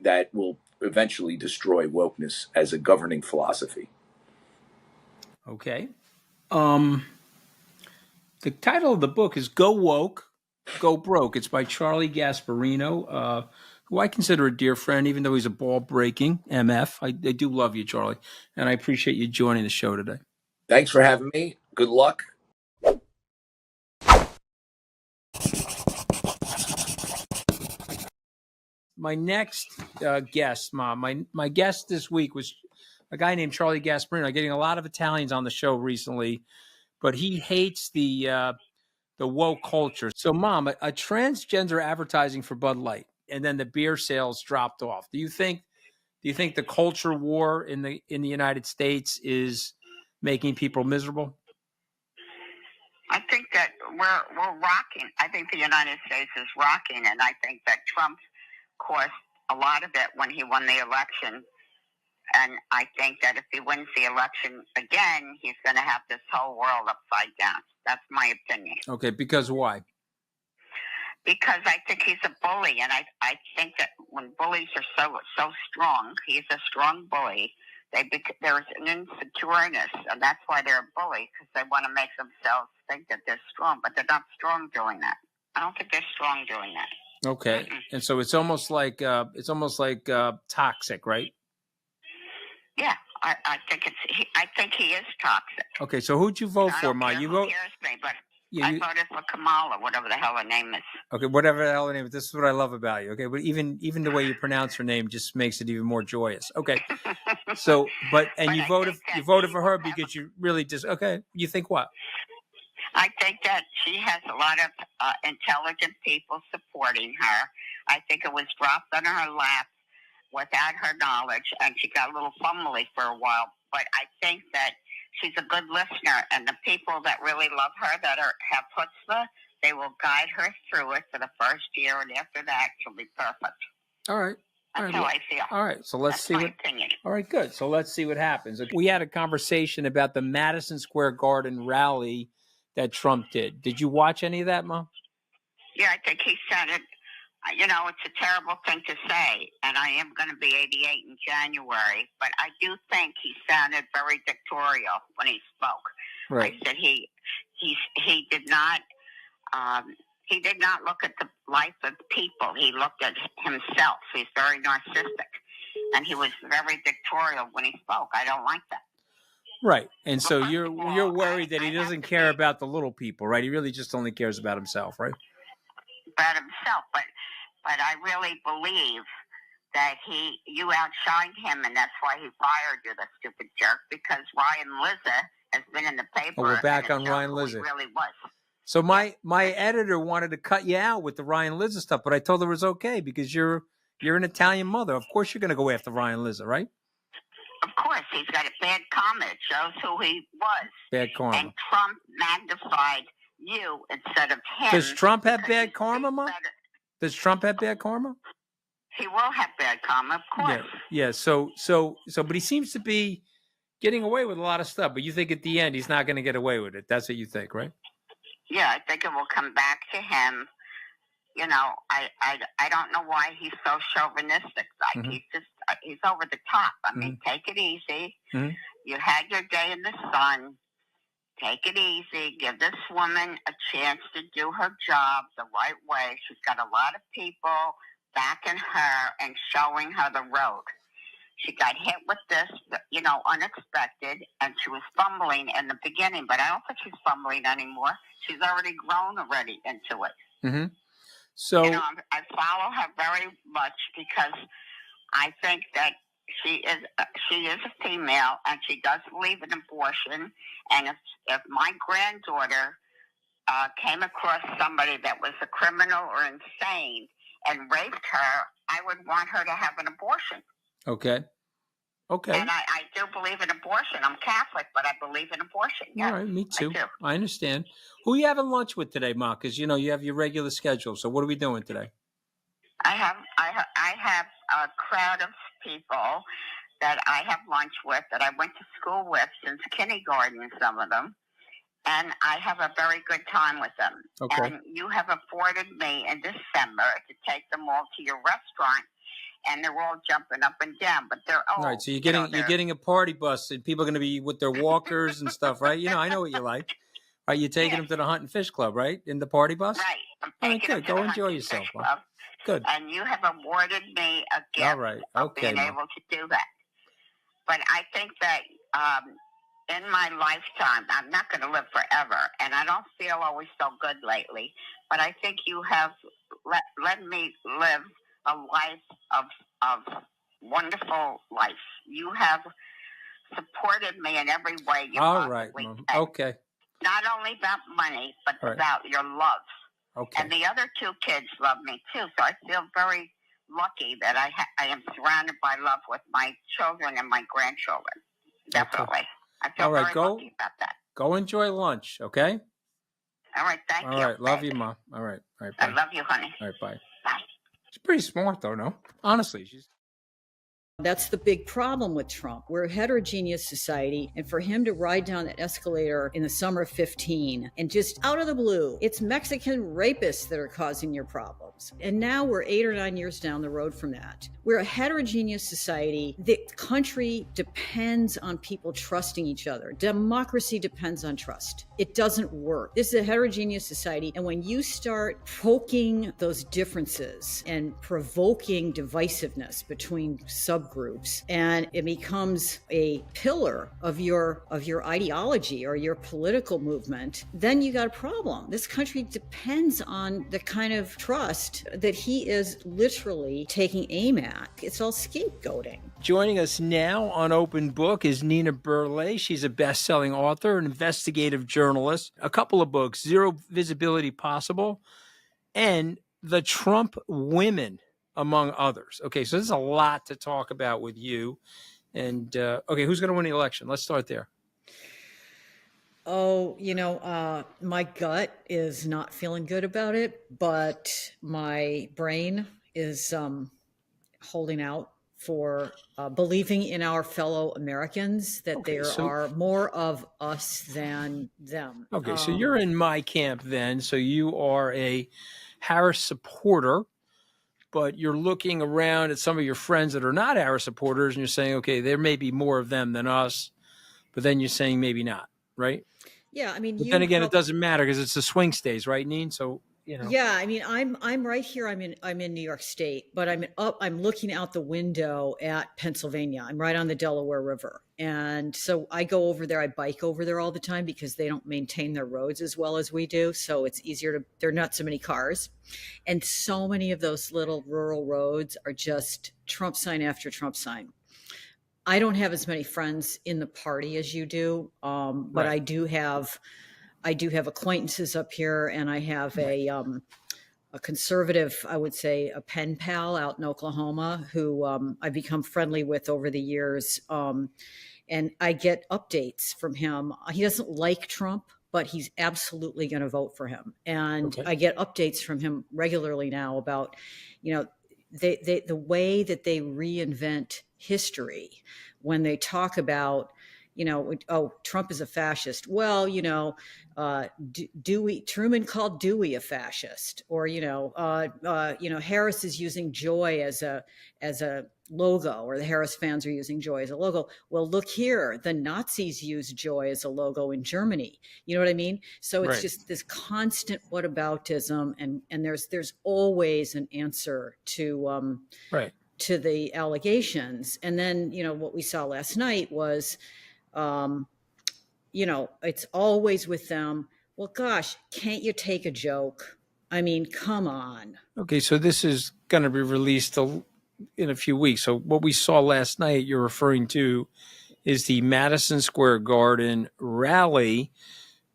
that will eventually destroy wokeness as a governing philosophy. Okay. The title of the book is Go Woke, Go Broke. It's by Charlie Gasparino, who I consider a dear friend, even though he's a ball breaking MF. I do love you, Charlie, and I appreciate you joining the show today. Thanks for having me. Good luck. My next guest, Mom, my guest this week was a guy named Charlie Gasparino. I'm getting a lot of Italians on the show recently, but he hates the woke culture. So, Mom, a transgender advertising for Bud Light, and then the beer sales dropped off. Do you think the culture war in the United States is making people miserable? I think that we're rocking. I think the United States is rocking, and I think that Trump caused a lot of it when he won the election. And I think that if he wins the election again, he's going to have this whole world upside down. That's my opinion. Okay, because why? Because I think he's a bully, and I think that when bullies are so strong, he's a strong bully. There's an insecureness, and that's why they're a bully, because they want to make themselves think that they're strong, but they're not strong doing that. I don't think they're strong doing that. Okay, and so it's almost like toxic, right? Yeah, I think he is toxic. Okay, so who'd you vote for, Ma? You vote. Me, but yeah, I voted for Kamala, whatever the hell her name is. Okay, whatever the hell her name is. This is what I love about you. Okay, but even the way you pronounce her name just makes it even more joyous. Okay, so but you voted for her because you really okay. You think what? I think that she has a lot of intelligent people supporting her. I think it was dropped on her lap without her knowledge, and she got a little fumbly for a while. But I think that she's a good listener, and the people that really love her, that have chutzpah, they will guide her through it for the first year, and after that, she'll be perfect. All right. That's how I feel. All right, so let's see what. Opinion. All right, good. So let's see what happens. We had a conversation about the Madison Square Garden rally that Trump did. Did you watch any of that, Mom? Yeah, I think he sounded You know, it's a terrible thing to say, and I am going to be 88 in January, but I do think he sounded very dictatorial when he spoke. Right. I said he did not look at the life of people. He looked at himself. He's very narcissistic, and he was very dictatorial when he spoke. I don't like that. Right. And so you're worried that he doesn't care about the little people, right? He really just only cares about himself, right? About himself, but I really believe that you outshined him, and that's why he fired you, the stupid jerk, because Ryan Lizza has been in the paper. Oh, we're back on Ryan Lizza. He really was. So my editor wanted to cut you out with the Ryan Lizza stuff, but I told her it was okay because you're an Italian mother. Of course you're going to go after Ryan Lizza, right? Of course. He's got a bad karma. It shows who he was. Bad karma. And Trump magnified you instead of him. Does Trump have bad karma, Mom? Does Trump have bad karma? He will have bad karma, of course. Yeah. So, but he seems to be getting away with a lot of stuff. But you think at the end he's not going to get away with it? That's what you think, right? Yeah, I think it will come back to him. You know, I don't know why he's so chauvinistic. Like he's over the top. I mean, take it easy. Mm-hmm. You had your day in the sun. Take it easy. Give this woman a chance to do her job the right way. She's got a lot of people backing her and showing her the road. She got hit with this, you know, unexpected, and she was fumbling in the beginning, but I don't think she's fumbling anymore. She's already grown into it. Mm-hmm. So, you know, I follow her very much because I think that she is a female and she does believe in abortion. And if my granddaughter came across somebody that was a criminal or insane and raped her, I would want her to have an abortion. Okay. And I do believe in abortion. I'm Catholic, but I believe in abortion. Yes, all right, me too. I understand. Who are you having lunch with today, Ma? Because you know you have your regular schedule. So what are we doing today? I have a crowd of people that I have lunch with that I went to school with since kindergarten, some of them, and I have a very good time with them. Okay. And you have afforded me in December to take them all to your restaurant. And they're all jumping up and down, but they're old. All right, so you're getting a party bus, and people are going to be with their walkers and stuff, right? You know, I know what you like. Are you taking them to the Hunt and Fish Club, right? In the party bus? Right. I'm taking them to Go the enjoy Hunt yourself. Fish Club. Good. And you have awarded me a gift all right. Okay, of being able to do that. But I think that in my lifetime, I'm not going to live forever, and I don't feel always so good lately. But I think you have let me live a life of wonderful life. You have supported me in every way you possibly can. Okay. Not only about money, but about your love. Okay. And the other two kids love me too, so I feel very lucky that I am surrounded by love with my children and my grandchildren. Definitely. Okay. I feel very lucky about that. Go enjoy lunch, okay? All right, thank you. All right, love you, Mom. All right, bye. I love you, honey. All right, bye. Bye. She's pretty smart, though, no? Honestly, she's... That's the big problem with Trump. We're a heterogeneous society, and for him to ride down that escalator in the summer of 15 and just out of the blue, it's Mexican rapists that are causing your problems. And now we're 8 or 9 years down the road from that. We're a heterogeneous society. The country depends on people trusting each other. Democracy depends on trust. It doesn't work. This is a heterogeneous society, and when you start poking those differences and provoking divisiveness between subgroups, and it becomes a pillar of your ideology or your political movement, then you got a problem. This country depends on the kind of trust that he is literally taking aim at. It's all scapegoating. Joining us now on Open Book is Nina Burleigh. She's a best-selling author, an investigative journalist, a couple of books, Zero Visibility Possible and The Trump Women, among others. Okay, so there's a lot to talk about with you. And, okay, who's going to win the election? Let's start there. Oh, my gut is not feeling good about it, but my brain is holding out for believing in our fellow Americans, that there are more of us than them. Okay, so you're in my camp then. So you are a Harris supporter. but you're looking around at some of your friends that are not Harris supporters, and you're saying, okay, there may be more of them than us, but then you're saying maybe not, right? Yeah, I mean, But then again, it doesn't matter because it's the swing states, right, Neen? So Yeah, I mean, I'm right here. I'm in New York State, but I'm looking out the window at Pennsylvania. I'm right on the Delaware River, and so I go over there. I bike over there all the time because they don't maintain their roads as well as we do. So it's easier to. There are not so many cars, and so many of those little rural roads are just Trump sign after Trump sign. I don't have as many friends in the party as you do, but right. I do have acquaintances up here, and I have a conservative, I would say, a pen pal out in Oklahoma who I've become friendly with over the years. And I get updates from him. He doesn't like Trump, but he's absolutely going to vote for him. And Okay. I get updates from him regularly now about, the way that they reinvent history when they talk about, oh, Trump is a fascist. Well, Truman called Dewey a fascist, or Harris is using joy as a logo, or the Harris fans are using joy as a logo. Well, look here, the Nazis used joy as a logo in Germany. You know what I mean? So it's just this constant whataboutism, and there's always an answer to to the allegations. And then what we saw last night was it's always with them. Well, gosh, can't you take a joke? I mean, come on. Okay, so this is going to be released in a few weeks. So what we saw last night you're referring to is the Madison Square Garden rally,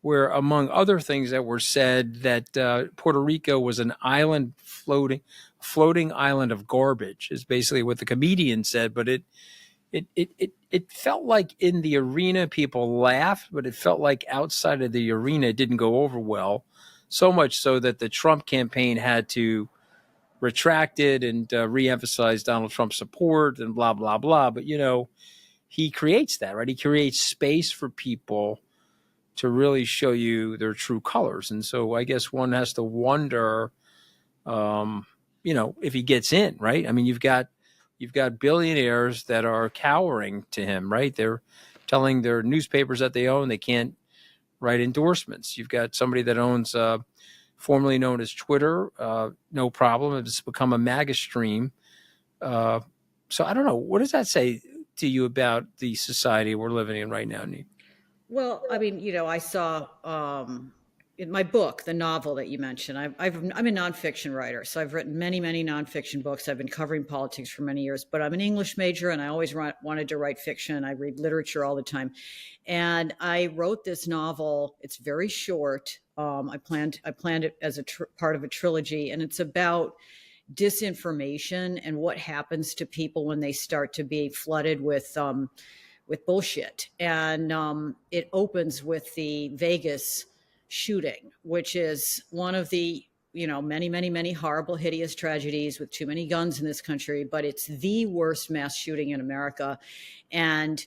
where, among other things that were said, that Puerto Rico was an island floating island of garbage, is basically what the comedian said. But it felt like in the arena people laughed, but it felt like outside of the arena it didn't go over well. So much so that the Trump campaign had to retract it and reemphasize Donald Trump's support and blah, blah, blah. But, he creates that, right? He creates space for people to really show you their true colors. And so I guess one has to wonder, if he gets in, right? I mean, you've got billionaires that are cowering to him, right? They're telling their newspapers that they own they can't write endorsements. You've got somebody that owns formerly known as Twitter, no problem. It's become a MAGA stream. So I don't know. What does that say to you about the society we're living in right now, Nate? Well, I mean, I saw in my book, the novel that you mentioned, I'm a nonfiction writer. So I've written many, many nonfiction books. I've been covering politics for many years, but I'm an English major and I always wanted to write fiction. I read literature all the time. And I wrote this novel. It's very short. I planned it as part of a trilogy, and it's about disinformation and what happens to people when they start to be flooded with bullshit. And it opens with the Vegas shooting, which is one of the many, many, many horrible, hideous tragedies with too many guns in this country. But it's the worst mass shooting in America, and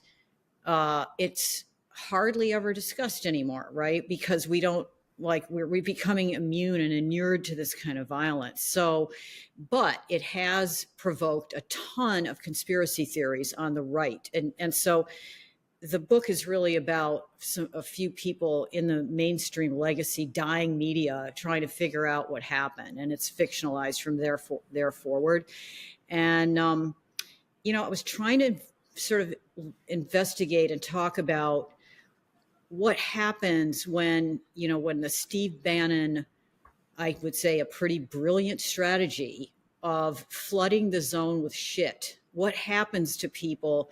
it's hardly ever discussed anymore, right? Because we're becoming immune and inured to this kind of violence. So, but it has provoked a ton of conspiracy theories on the right. And so the book is really about a few people in the mainstream legacy dying media trying to figure out what happened. And it's fictionalized from there forward. And, I was trying to sort of investigate and talk about what happens when the Steve Bannon, I would say a pretty brilliant strategy of flooding the zone with shit. What happens to people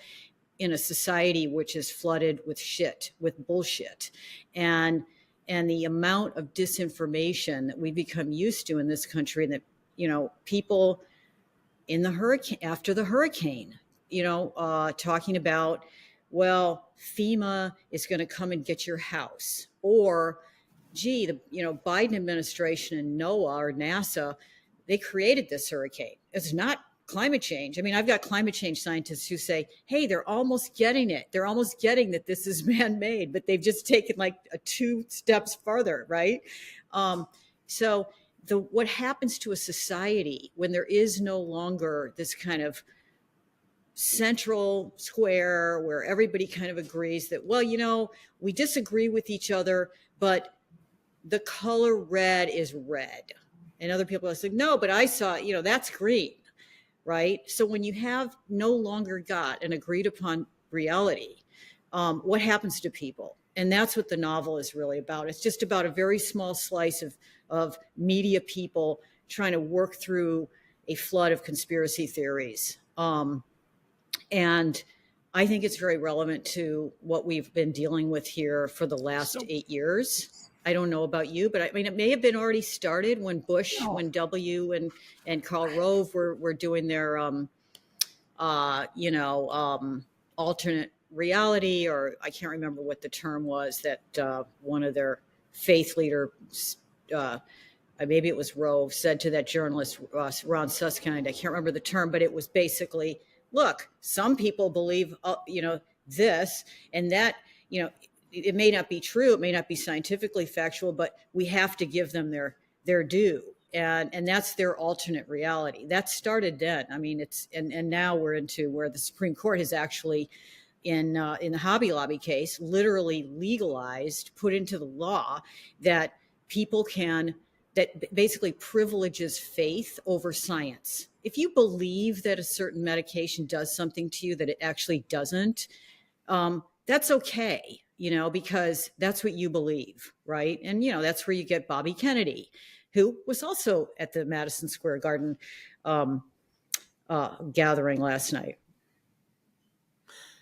in a society which is flooded with shit, with bullshit, and the amount of disinformation that we become used to in this country, and that people in the hurricane, after the hurricane, talking about, well, FEMA is going to come and get your house, or gee, the Biden administration and NOAA or NASA, they created this hurricane. It's not climate change. I mean, I've got climate change scientists who say, hey, they're almost getting it. They're almost getting that this is man-made, but they've just taken like 2 steps farther, right? So what happens to a society when there is no longer this kind of central square where everybody kind of agrees that, well, we disagree with each other, but the color red is red. And other people are like, no, but I saw, that's green, right? So when you have no longer got an agreed upon reality, what happens to people? And that's what the novel is really about. It's just about a very small slice of media people trying to work through a flood of conspiracy theories. And I think it's very relevant to what we've been dealing with here for the last 8 years. I don't know about you, but I mean, it may have been already started when Bush, when W and Karl Rove were doing their, alternate reality, or I can't remember what the term was that one of their faith leaders, maybe it was Rove, said to that journalist, Ron Suskind, I can't remember the term, but it was basically, look, some people believe, this and that, it may not be true. It may not be scientifically factual, but we have to give them their due. And that's their alternate reality. That started then. I mean, and now we're into where the Supreme Court has actually, in the Hobby Lobby case, literally legalized, put into the law that that basically privileges faith over science. If you believe that a certain medication does something to you that it actually doesn't, that's okay, because that's what you believe, right? And, that's where you get Bobby Kennedy, who was also at the Madison Square Garden gathering last night.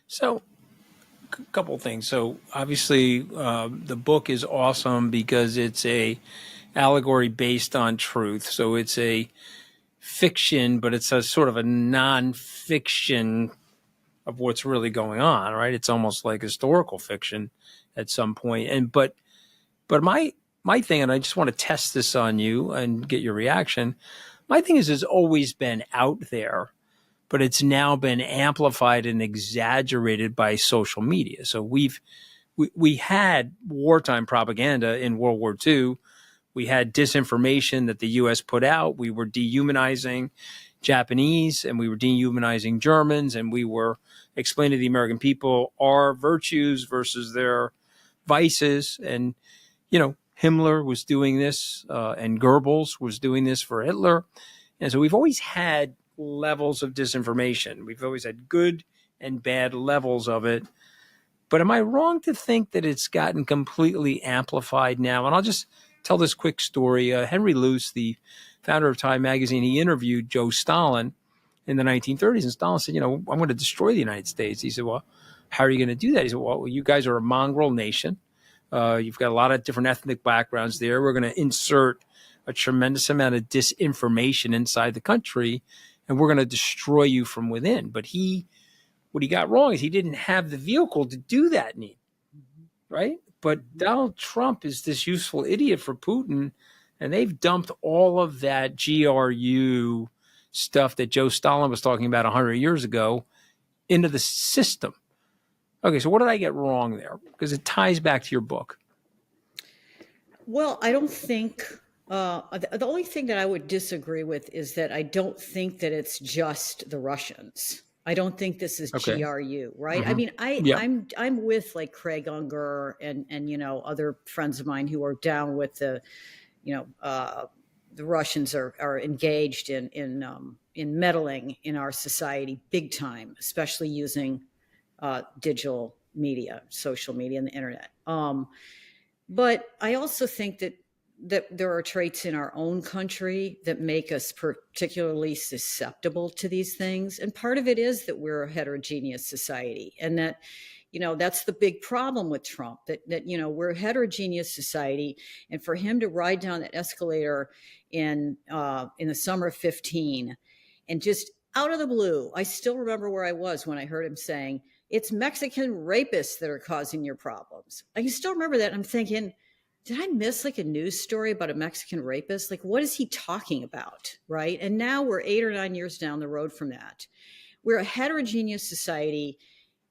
So, a couple things. So, obviously, the book is awesome because it's a allegory based on truth. So it's a fiction, but it's a sort of a non-fiction of what's really going on, right? It's almost like historical fiction at some point. And but my thing, and I just want to test this on you and get your reaction. My thing is, it's always been out there, but it's now been amplified and exaggerated by social media. So we had wartime propaganda in World War II. We had disinformation that the U.S. put out. We were dehumanizing Japanese and we were dehumanizing Germans, and we were explaining to the American people our virtues versus their vices. And, Himmler was doing this and Goebbels was doing this for Hitler. And so we've always had levels of disinformation. We've always had good and bad levels of it. But am I wrong to think that it's gotten completely amplified now? And I'll just tell this quick story. Henry Luce, the founder of Time magazine, he interviewed Joe Stalin in the 1930s. And Stalin said, I'm going to destroy the United States. He said, well, how are you going to do that? He said, well, you guys are a mongrel nation. You've got a lot of different ethnic backgrounds there. We're going to insert a tremendous amount of disinformation inside the country, and we're going to destroy you from within. But what he got wrong is he didn't have the vehicle to do that need, right? But Donald Trump is this useful idiot for Putin, and they've dumped all of that GRU stuff that Joe Stalin was talking about 100 years ago into the system. Okay, so what did I get wrong there? Because it ties back to your book. Well, I don't think the only thing that I would disagree with is that I don't think that it's just the Russians. I don't think this is GRU, right? Mm-hmm. I mean, I'm with like Craig Unger and other friends of mine who are down with the Russians are engaged in meddling in our society big time, especially using digital media, social media, and the internet. But I also think that there are traits in our own country that make us particularly susceptible to these things. And part of it is that we're a heterogeneous society, and that, that's the big problem with Trump, that we're a heterogeneous society. And for him to ride down that escalator in the summer of 2015 and just out of the blue, I still remember where I was when I heard him saying, it's Mexican rapists that are causing your problems. I can still remember that. I'm thinking, did I miss like a news story about a Mexican rapist? Like, what is he talking about? Right. And now we're 8 or 9 years down the road from that. We're a heterogeneous society.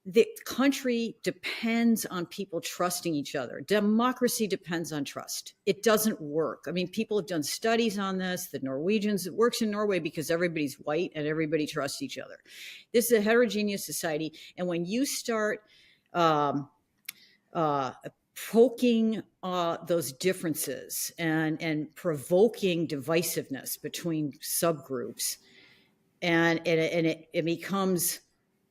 the country depends on people trusting each other. Democracy depends on trust. It doesn't work. I mean, people have done studies on this. The Norwegians, it works in Norway because everybody's white and everybody trusts each other. This is a heterogeneous society. And when you start poking those differences and provoking divisiveness between subgroups, and it becomes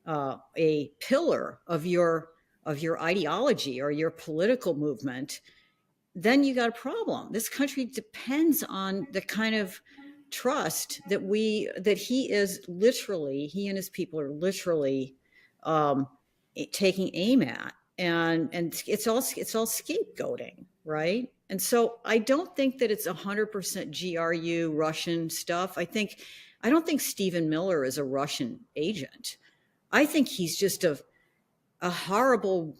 a pillar of your ideology or your political movement, then you got a problem. This country depends on the kind of trust that he and his people are literally taking aim at, and it's all scapegoating, right? And so I don't think that it's 100% GRU Russian stuff. I don't think Stephen Miller is a Russian agent. I think he's just a horrible,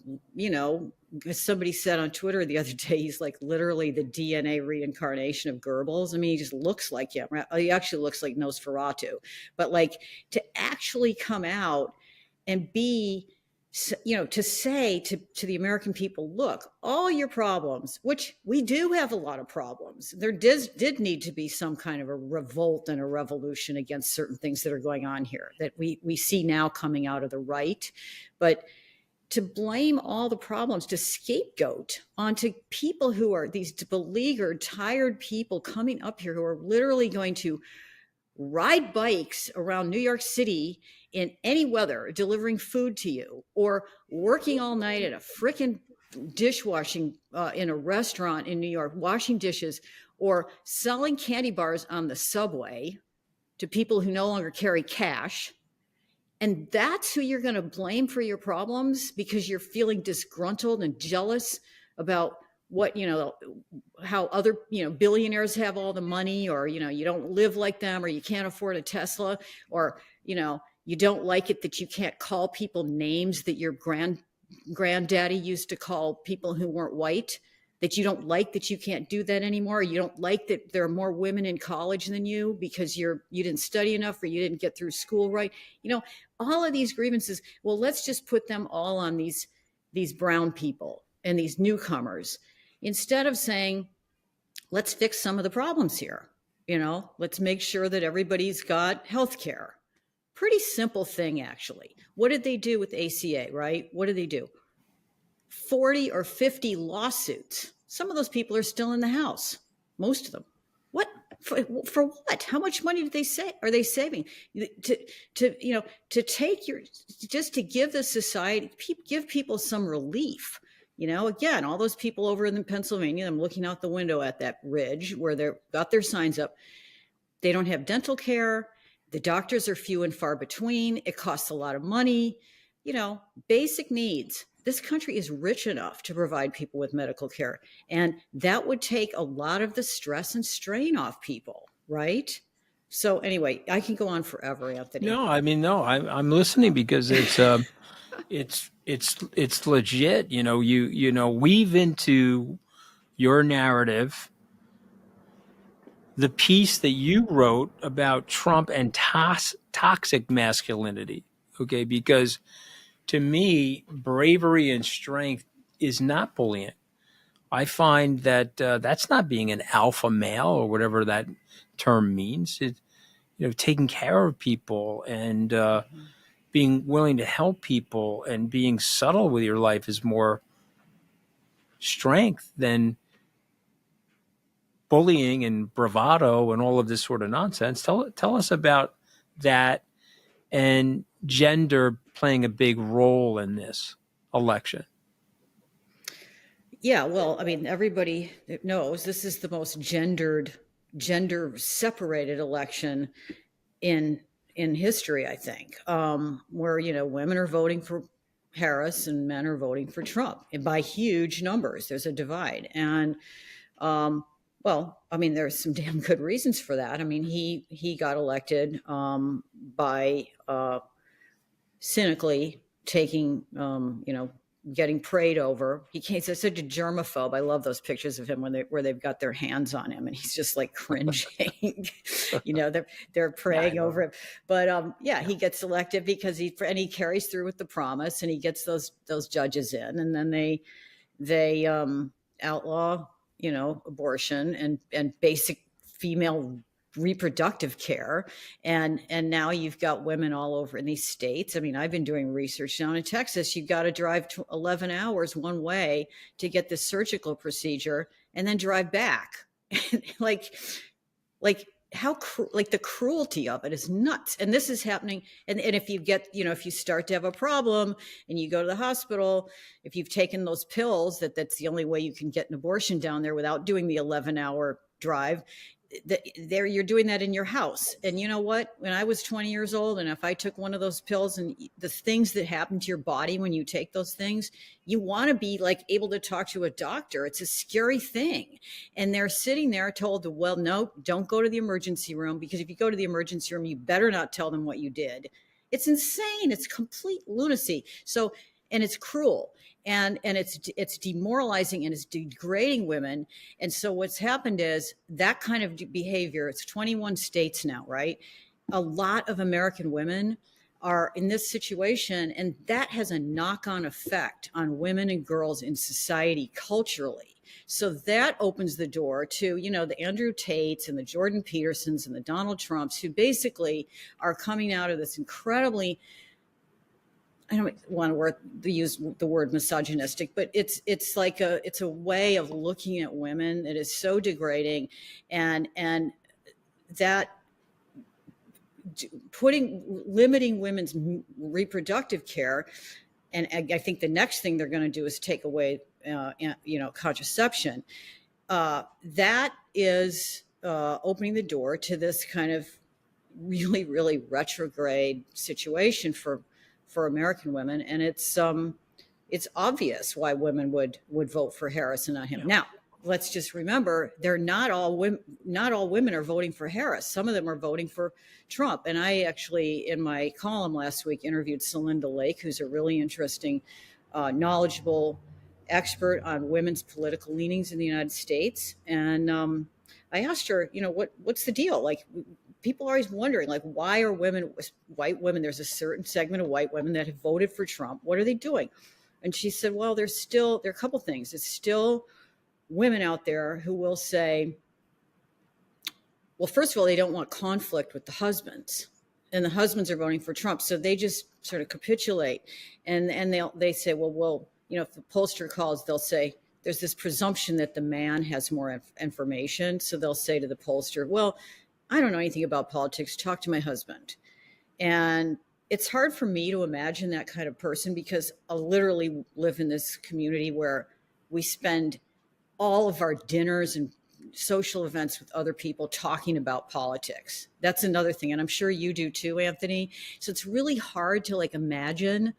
as somebody said on Twitter the other day, he's like literally the DNA reincarnation of Goebbels. I mean, he just looks like him. He actually looks like Nosferatu. But like, to actually come out and be, to say to the American people, look, all your problems, which we do have a lot of problems. There did need to be some kind of a revolt and a revolution against certain things that are going on here that we see now coming out of the right. But to blame all the problems, to scapegoat onto people who are these beleaguered, tired people coming up here who are literally going to ride bikes around New York City in any weather, delivering food to you, or working all night at a frickin' dishwashing in a restaurant in New York, washing dishes, or selling candy bars on the subway to people who no longer carry cash. And that's who you're going to blame for your problems because you're feeling disgruntled and jealous about what, how other, billionaires have all the money, or, you don't live like them, or you can't afford a Tesla, or, you don't like it that you can't call people names that your granddaddy used to call people who weren't white, that you don't like that you can't do that anymore. You don't like that there are more women in college than you because you didn't study enough, or you didn't get through school right. All of these grievances, well, let's just put them all on these brown people and these newcomers, instead of saying, let's fix some of the problems here. Let's make sure that everybody's got health care. Pretty simple thing, actually. What did they do with ACA, right? What did they do? 40 or 50 lawsuits. Some of those people are still in the House. Most of them. What? For what? How much money did they say? Are they saving? To take just to give the society, give people some relief. Again, all those people over in Pennsylvania, I'm looking out the window at that ridge where they've got their signs up. They don't have dental care. The doctors are few and far between. It costs a lot of money. Basic needs. This country is rich enough to provide people with medical care. And that would take a lot of the stress and strain off people, right? So anyway, I can go on forever, Anthony. No, I'm listening because it's legit. You weave into your narrative the piece that you wrote about Trump and toxic masculinity. Okay, because to me, bravery and strength is not bullying. I find that that's not being an alpha male or whatever that term means. Taking care of people and being willing to help people and being subtle with your life is more strength than bullying and bravado and all of this sort of nonsense. Tell us about that and gender playing a big role in this election. Yeah, well, everybody knows this is the most gender separated election in history, I think, where, women are voting for Harris and men are voting for Trump, and by huge numbers. There's a divide. And, there's some damn good reasons for that. He got elected by cynically taking, getting prayed over. He's such a germaphobe. I love those pictures of him where they've got their hands on him and he's just like cringing. They're praying over him. But he gets elected because he carries through with the promise, and he gets those judges in, and then they outlaw, abortion and basic female reproductive care. And now you've got women all over in these states. I mean, I've been doing research down in Texas. You've got to drive 11 hours one way to get this surgical procedure and then drive back. like the cruelty of it is nuts. And this is happening. And if you get, if you start to have a problem and you go to the hospital, if you've taken those pills, that's the only way you can get an abortion down there without doing the 11-hour drive, you're doing that in your house. And you know what? When I was 20 years old, and if I took one of those pills, and the things that happen to your body when you take those things, you want to be like able to talk to a doctor. It's a scary thing. And they're sitting there told, well, no, don't go to the emergency room, because if you go to the emergency room, you better not tell them what you did. It's insane. It's complete lunacy. So, and it's cruel. And it's demoralizing, and it's degrading women. And so what's happened is that kind of behavior, it's 21 states now, right? A lot of American women are in this situation, and that has a knock-on effect on women and girls in society culturally. So that opens the door to, the Andrew Tates and the Jordan Petersons and the Donald Trumps, who basically are coming out of this incredibly, I don't want to use the word misogynistic, but it's a way of looking at women that is so degrading, and that limiting women's reproductive care. And I think the next thing they're going to do is take away, contraception. That is opening the door to this kind of really, really retrograde situation for American women. And it's obvious why women would vote for Harris and not him. Now, let's just remember, not all women are voting for Harris. Some of them are voting for Trump. And I actually, in my column last week, interviewed Celinda Lake, who's a really interesting, knowledgeable expert on women's political leanings in the United States. And I asked her, what's the deal? Like, people are always wondering, like, why are white women, there's a certain segment of white women that have voted for Trump. What are they doing? And she said, well, there are a couple things. It's still women out there who will say, well, first of all, they don't want conflict with the husbands, and the husbands are voting for Trump. So they just sort of capitulate. And they say, well, if the pollster calls, they'll say, there's this presumption that the man has more information. So they'll say to the pollster, well, I don't know anything about politics. Talk to my husband. And it's hard for me to imagine that kind of person, because I literally live in this community where we spend all of our dinners and social events with other people talking about politics. That's another thing. And I'm sure you do too, Anthony. So it's really hard to imagine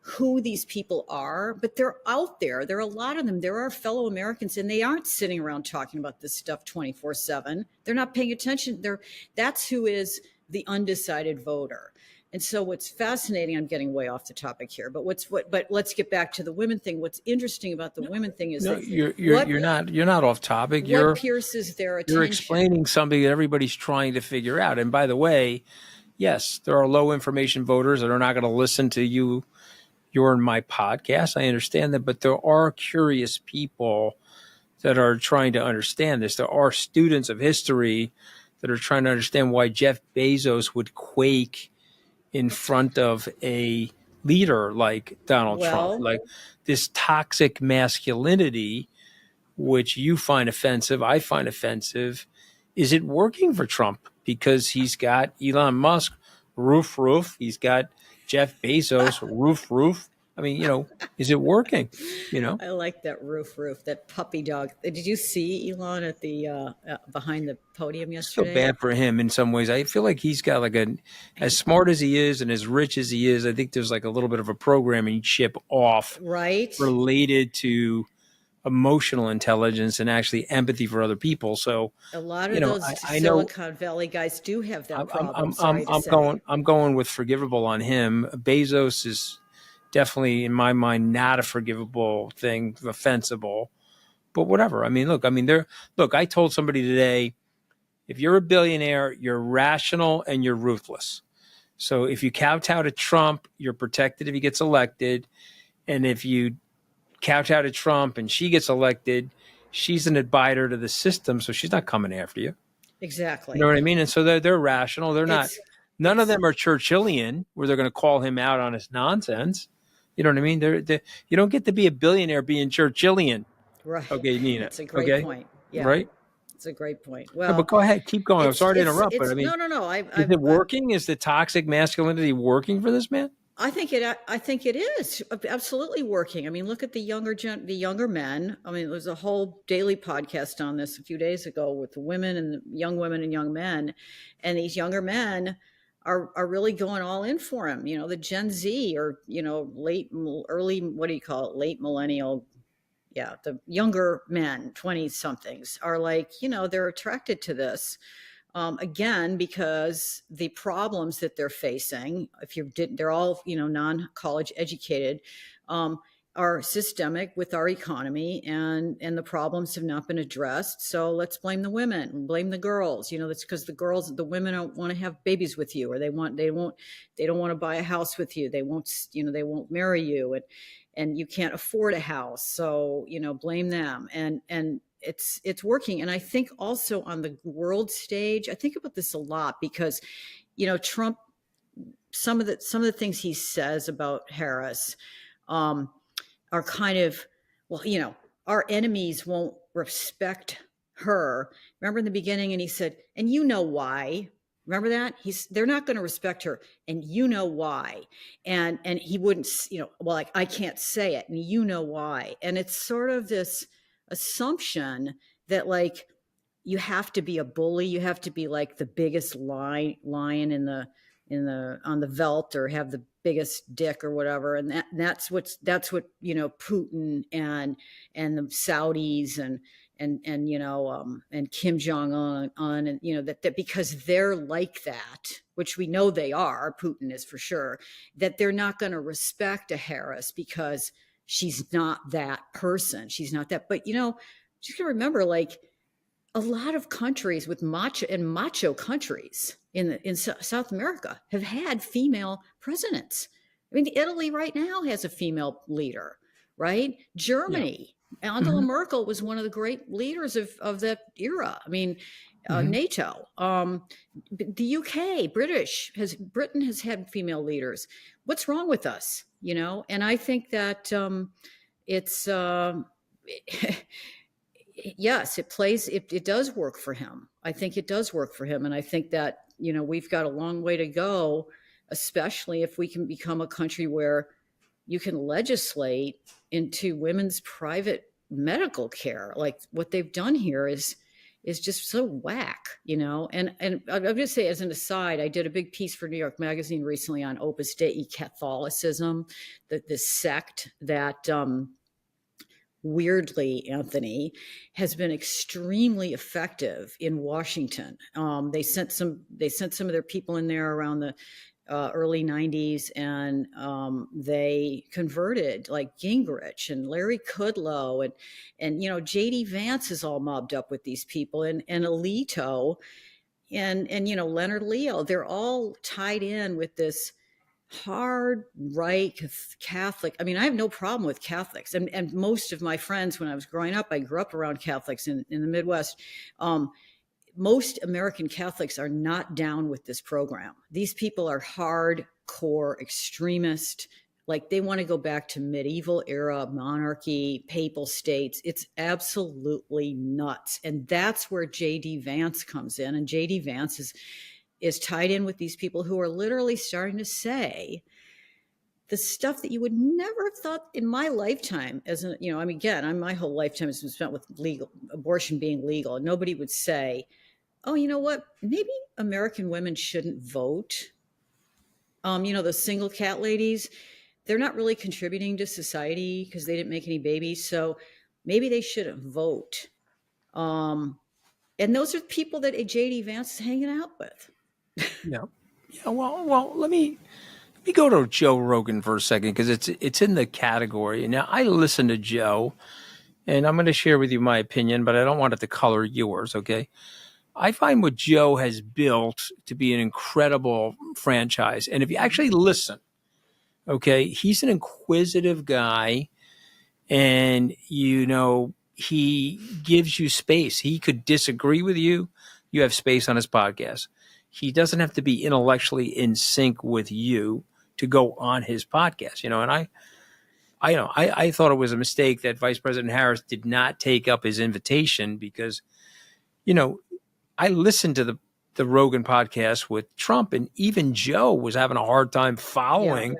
who these people are, but they're out there. There are a lot of them. There are fellow Americans, and they aren't sitting around talking about this stuff 24/7. They're not paying attention. That's who is the undecided voter. And so what's fascinating, I'm getting way off the topic here, but let's get back to the women thing. What's interesting about the women thing is you're not off topic. What pierces their attention? You're explaining something that everybody's trying to figure out. And by the way, yes, there are low information voters that are not going to listen to you. You're in my podcast. I understand that, but there are curious people that are trying to understand this. There are students of history that are trying to understand why Jeff Bezos would quake in front of a leader like Donald Trump, like this toxic masculinity, which you find offensive, I find offensive. Is it working for Trump? Because he's got Elon Musk, roof. He's got Jeff Bezos, roof. I mean, is it working? I like that roof, that puppy dog. Did you see Elon at the behind the podium yesterday? So bad for him in some ways. I feel like he's got as smart as he is and as rich as he is, I think there's a little bit of a programming chip off, right, related to emotional intelligence and actually empathy for other people. So a lot of those Silicon Valley guys do have that problem. I'm going with forgivable on him. Bezos definitely in my mind not a forgivable thing, offensible. But whatever. I mean, look. I mean, look. I told somebody today, if you're a billionaire, you're rational and you're ruthless. So if you kowtow to Trump, you're protected if he gets elected, and if you kowtow to Trump and she gets elected, she's an advisor to the system, so she's not coming after you. Exactly. You know what I mean? And so they're rational. They're not. None of them are Churchillian, where they're going to call him out on his nonsense. You know what I mean? You don't get to be a billionaire being Churchillian. Right. Okay, Nina. That's a great point. Yeah. Right. It's a great point. No, Well, but go ahead, keep going. I'm sorry to interrupt, but I mean, no. Is it working? Is the toxic masculinity working for this man? I think it is absolutely working. I mean, look at the younger men. I mean, there's a whole daily podcast on this a few days ago with the women and the young women and young men, and these younger men are really going all in for him. You know, the Gen Z or early, what do you call it, late millennial. Yeah, the younger men, 20 somethings, are like, they're attracted to this. Again, because the problems that they're facing, they're all, non-college educated, are systemic with our economy, and the problems have not been addressed. So let's blame the women, blame the girls. That's because the women don't want to have babies with you, or they don't want to buy a house with you. They won't marry you, and you can't afford a house. So, blame them. And it's working. And I think also on the world stage, I think about this a lot because, Trump, some of the things he says about Harris, are kind of, well, our enemies won't respect her. Remember in the beginning, and he said, and you know why. Remember that? They're not going to respect her, and you know why. And he wouldn't, like, I can't say it, and you know why. And it's sort of this assumption that, like, you have to be a bully, you have to be like the biggest lion on the veldt, or have the biggest dick or whatever, and that's what Putin and the Saudis and Kim Jong Un, and that because they're like that, which we know they are, Putin is for sure, that they're not going to respect a Harris because she's not that person, she's not that. But just gonna remember, like, a lot of countries with macho countries in South America have had female presidents. I mean, Italy right now has a female leader, right? Germany, Angela Merkel was one of the great leaders of that era. I mean, NATO, the UK, Britain has had female leaders. What's wrong with us? And I think that it's yes, it does work for him. I think it does work for him. And I think that, we've got a long way to go, especially if we can become a country where you can legislate into women's private medical care. Like what they've done here is just so whack, and I'm going to say, as an aside, I did a big piece for New York Magazine recently on Opus Dei Catholicism, the sect that, weirdly, Anthony, has been extremely effective in Washington. They sent some of their people in there around the early 90s, and they converted like Gingrich and Larry Kudlow, and JD Vance is all mobbed up with these people, and Alito and Leonard Leo. They're all tied in with this hard right Catholic. I mean, I have no problem with Catholics, and most of my friends, when I was growing up, I grew up around Catholics in the Midwest. Most American Catholics are not down with this program. These people are hardcore extremist. Like, they want to go back to medieval era monarchy, papal states. It's absolutely nuts. And that's where JD Vance comes in. And JD Vance is tied in with these people who are literally starting to say the stuff that you would never have thought in my lifetime. My whole lifetime has been spent with abortion being legal. And nobody would say, oh, you know what? Maybe American women shouldn't vote. The single cat ladies, they're not really contributing to society because they didn't make any babies. So maybe they shouldn't vote. And those are people that JD Vance is hanging out with. Yeah. Well, let me me go to Joe Rogan for a second because it's in the category. Now, I listen to Joe, and I'm going to share with you my opinion, but I don't want it to color yours, okay? I find what Joe has built to be an incredible franchise. And if you actually listen, okay, he's an inquisitive guy, and, he gives you space. He could disagree with you. You have space on his podcast. He doesn't have to be intellectually in sync with you to go on his podcast, and I thought it was a mistake that Vice President Harris did not take up his invitation because, I listened to the Rogan podcast with Trump, and even Joe was having a hard time following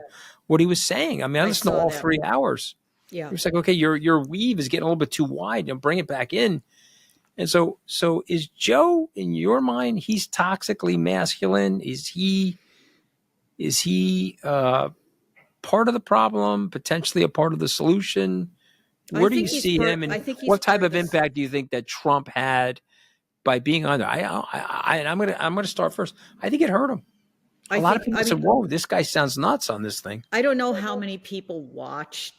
what he was saying. I mean, I listened to all 3 hours. Yeah. It was like, okay, your weave is getting a little bit too wide, bring it back in. And so is Joe, in your mind, he's toxically masculine? Is he part of the problem, potentially a part of the solution? Where do you see him, and what type of impact do you think that Trump had by being on there? I'm gonna start first. I think it hurt him. A lot of people said, "Whoa, this guy sounds nuts on this thing." I don't know how many people watch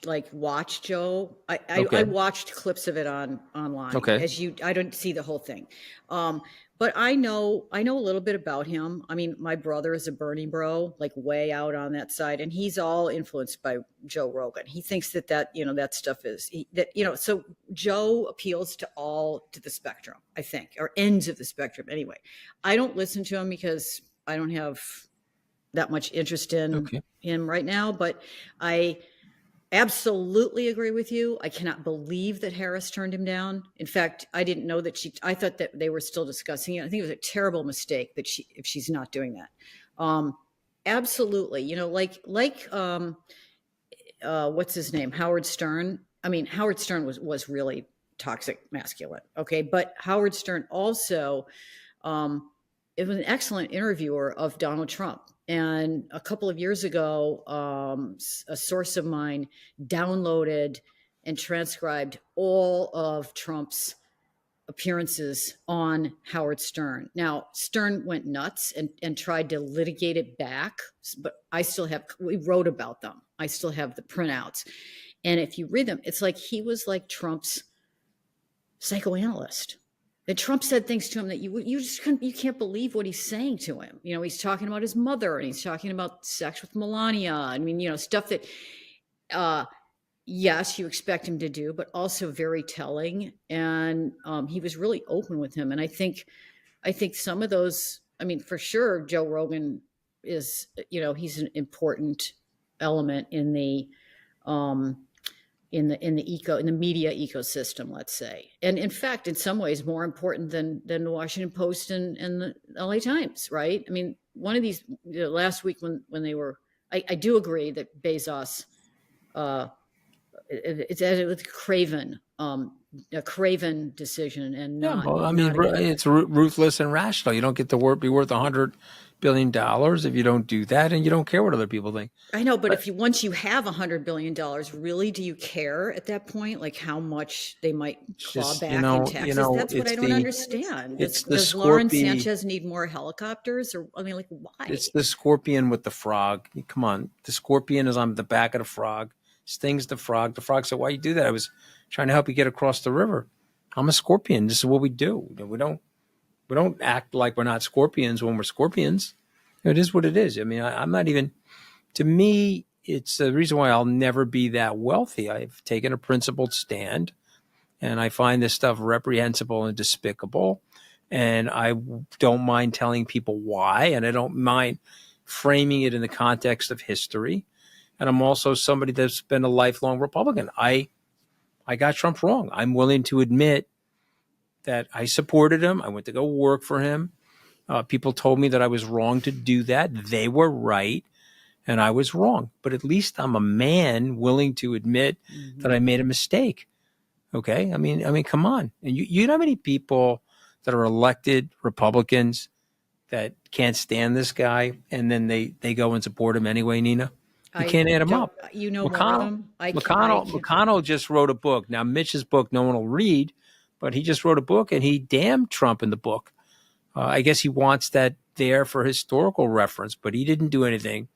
Joe. I watched clips of it online. Okay. I don't see the whole thing. But I know a little bit about him. I mean, my brother is a Bernie bro, like way out on that side, and he's all influenced by Joe Rogan. He thinks that that stuff is so Joe appeals to the spectrum, I think, or ends of the spectrum. Anyway, I don't listen to him because I don't have that much interest in him right now, but I absolutely agree with you. I cannot believe that Harris turned him down. In fact, I didn't know that I thought that they were still discussing it. I think it was a terrible mistake that if she's not doing that. Absolutely. What's his name? Howard Stern. I mean, Howard Stern was really toxic masculine. Okay. But Howard Stern also, it was an excellent interviewer of Donald Trump. And a couple of years ago, a source of mine downloaded and transcribed all of Trump's appearances on Howard Stern. Now, Stern went nuts and tried to litigate it back, but we wrote about them. I still have the printouts. And if you read them, it's like he was like Trump's psychoanalyst. That Trump said things to him that you can't believe what he's saying to him. He's talking about his mother, and he's talking about sex with Melania. I mean, stuff that, yes, you expect him to do, but also very telling. And he was really open with him. And I think some of those, I mean, for sure, Joe Rogan is, he's an important element in the media ecosystem, let's say. And in fact, in some ways more important than the Washington Post and the LA Times, right? I mean, one of these last week when they were, I do agree that Bezos, it's a craven decision, and not. Yeah, well, I mean, it's ruthless and rational. You don't get to be worth $100 billion if you don't do that, and you don't care what other people think. I know, but once you have $100 billion, really, do you care at that point? Like how much they might claw back in taxes? That's what I don't understand. Does Lauren Sanchez need more helicopters, or I mean, like why? It's the scorpion with the frog. Come on, the scorpion is on the back of the frog, stings the frog. The frog said, "Why you do that?" I was trying to help you get across the river. I'm a scorpion. This is what we do. We don't act like we're not scorpions when we're scorpions. It is what it is. I mean, I'm not even, to me, it's the reason why I'll never be that wealthy. I've taken a principled stand, and I find this stuff reprehensible and despicable. And I don't mind telling people why, and I don't mind framing it in the context of history. And I'm also somebody that's been a lifelong Republican. I got Trump wrong. I'm willing to admit that I supported him. I went to go work for him. People told me that I was wrong to do that. They were right, and I was wrong. But at least I'm a man willing to admit that I made a mistake. Okay? I mean, come on. And you know how many people that are elected Republicans that can't stand this guy, and then they go and support him anyway, Nina? You can't add them up. You know McConnell. McConnell just wrote a book. Now, Mitch's book no one will read, but he just wrote a book, and he damned Trump in the book. I guess he wants that there for historical reference, but he didn't do anything